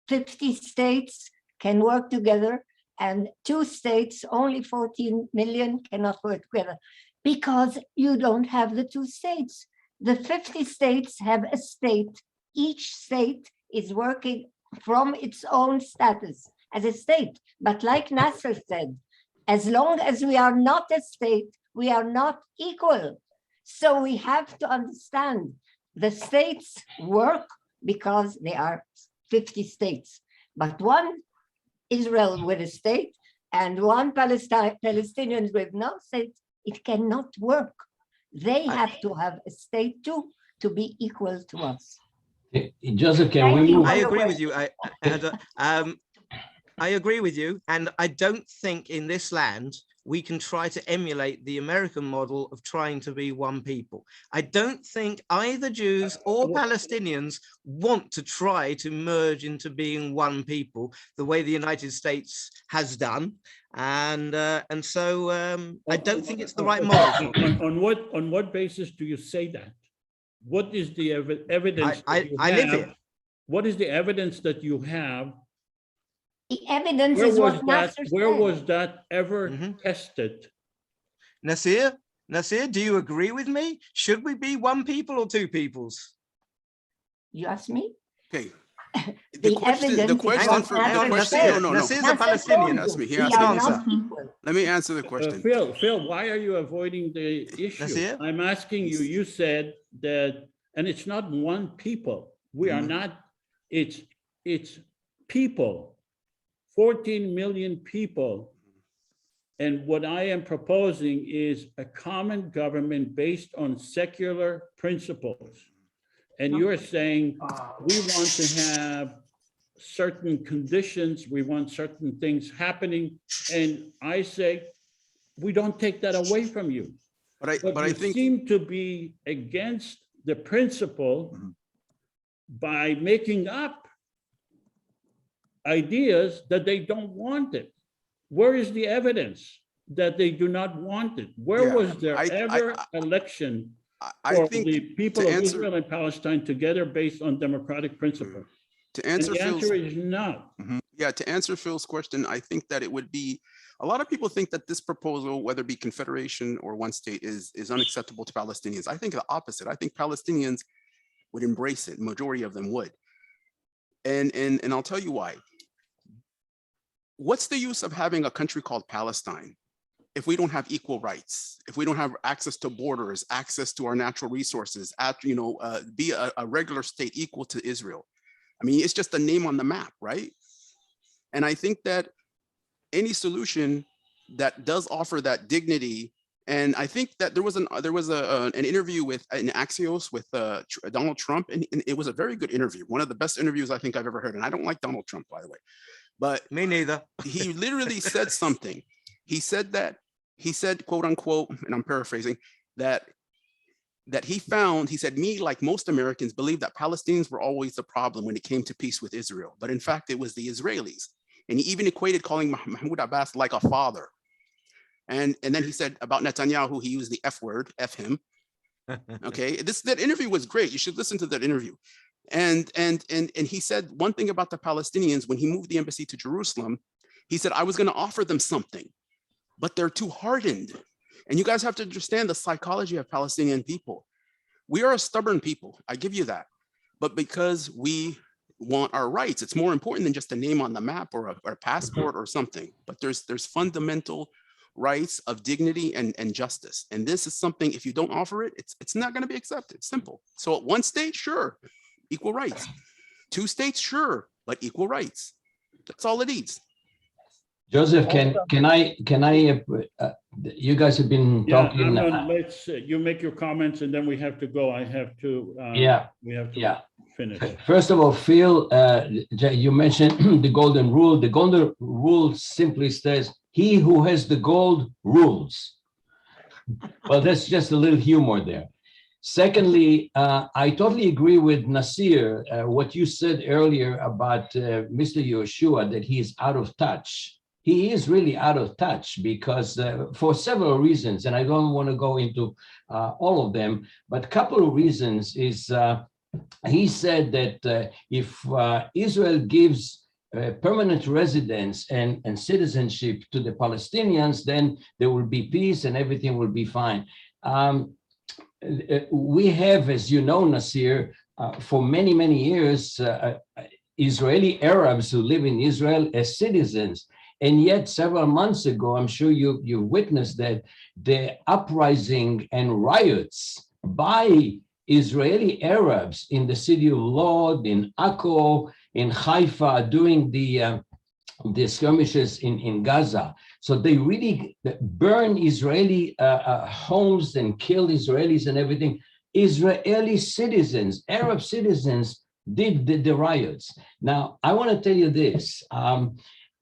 50 states can work together and 2 states, only 14 million, cannot work together? Because you don't have the 2 states. The 50 states have a state. Each state is working from its own status as a state. But like Nasser said, as long as we are not a state, we are not equal. So we have to understand the states work because they are 50 states, but one Israel with a state and one Palestinians with no state, it cannot work. They have to have a state too to be equal to us. Joseph, can we move? I agree with you. I agree with you, and I don't think in this land we can try to emulate the American model of trying to be one people. I don't think either Jews or Palestinians want to try to merge into being one people the way the United States has done. And so I don't think it's the right model. On what basis do you say that? What is the evidence? I live here. What is the evidence that you have? The evidence is what Nasser said. Where was that ever tested? Nasir, do you agree with me? Should we be one people or two peoples? You ask me? Okay. The question Nasir's a Palestinian. That's me. He asked me. Answer. Let me answer the question. Phil, why are you avoiding the issue? Nasir? I'm asking you, you said that, and it's not one people. We are not, it's people. 14 million people. And what I am proposing is a common government based on secular principles. And you're saying we want to have certain conditions, we want certain things happening. And I say, we don't take that away from you. But I think you seem to be against the principle by making up ideas that they don't want it. Where is the evidence that they do not want it? Where was there ever election for the people of Israel and Palestine together based on democratic principles? To answer the answer is no. Yeah, to answer Phil's question, I think that it would be, a lot of people think that this proposal, whether it be confederation or one state, is unacceptable to Palestinians. I think the opposite. I think Palestinians would embrace it. Majority of them would. And I'll tell you why. What's the use of having a country called Palestine if we don't have equal rights, if we don't have access to borders, access to our natural resources, be a regular state equal to Israel? I mean, it's just a name on the map, right? And I think that any solution that does offer that dignity, and I think that there was an interview with in Axios with Donald Trump, and it was a very good interview, one of the best interviews I think I've ever heard. And I don't like Donald Trump, by the way, but me neither. He literally said something. He said, quote unquote, and I'm paraphrasing, that he said, me, like most Americans, believe that Palestinians were always the problem when it came to peace with Israel. But in fact, it was the Israelis. And he even equated calling Mahmoud Abbas like a father. And then he said about Netanyahu, he used the F word, F him. Okay, that interview was great. You should listen to that interview. And he said one thing about the Palestinians when he moved the embassy to Jerusalem. He said, I was going to offer them something, but they're too hardened. And you guys have to understand the psychology of Palestinian people. We are a stubborn people. I give you that. But because we want our rights, it's more important than just a name on the map or a passport or something. But there's fundamental rights of dignity and justice. And this is something, if you don't offer it, it's not going to be accepted. Simple. So at one state, sure, equal rights. Two states, sure, but equal rights. That's all it needs. Joseph, can I? You guys have been talking. Let's you make your comments, and then we have to go. I have to. Yeah. We have to. Yeah. finish. First of all, Phil, you mentioned the golden rule. The golden rule simply says, he who has the gold rules. Well, that's just a little humor there. Secondly, I totally agree with Nasir, what you said earlier about Mr. YEHOSHUA, that he is out of touch. He is really out of touch because for several reasons, and I don't want to go into all of them, but a couple of reasons is he said that if Israel gives permanent residence and citizenship to the Palestinians, then there will be peace and everything will be fine. We have, as you know, Nasir, for many, many years, Israeli Arabs who live in Israel as citizens. And yet several months ago, I'm sure you witnessed that the uprising and riots by Israeli Arabs in the city of Lod, in Akko, in Haifa, during the skirmishes in Gaza. So they really burn Israeli homes and kill Israelis and everything. Israeli citizens, Arab citizens did the riots. Now, I want to tell you this.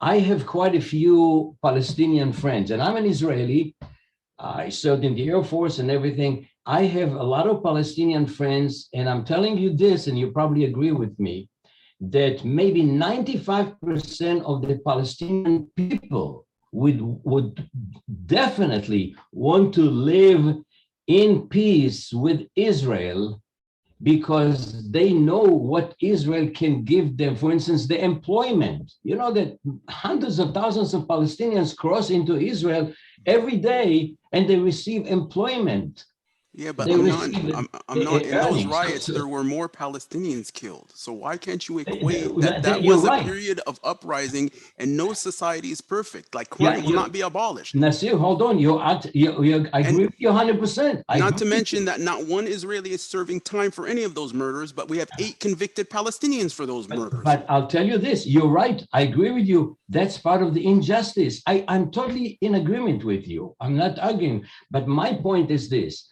I have quite a few Palestinian friends, and I'm an Israeli. I served in the Air Force and everything. I have a lot of Palestinian friends, and I'm telling you this, and you probably agree with me, that maybe 95% of the Palestinian people would definitely want to live in peace with Israel because they know what Israel can give them. For instance, the employment. You know that hundreds of thousands of Palestinians cross into Israel every day and they receive employment. Yeah, but They I'm receive not in those earnings. riots. So- There were more Palestinians killed. So why can't you equate that- that you're was a right. period of uprising and no society is perfect. Like Yeah, crime will not be abolished. Nasir, hold on. I agree with you 100%. Not to mention that not one Israeli is serving time for any of those murders, but we have 8 convicted Palestinians for those murders. But I'll tell you this, you're right. I agree with you. That's part of the injustice. I'm totally in agreement with you. I'm not arguing. But my point is this.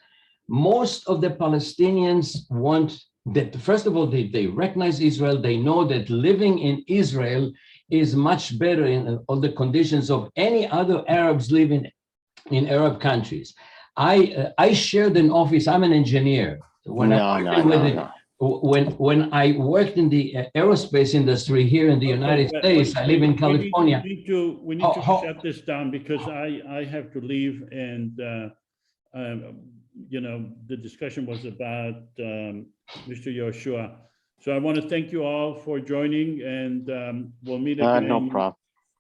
Most of the Palestinians want that, first of all, they recognize Israel. They know that living in Israel is much better in all the conditions of any other Arabs living in Arab countries. I shared an office. I'm an engineer. When I worked in the aerospace industry here in the United States, I live in California. We need to shut this down because I have to leave, and you know, the discussion was about Mr. YEHOSHUA. So I want to thank you all for joining, and we'll meet again. No problem.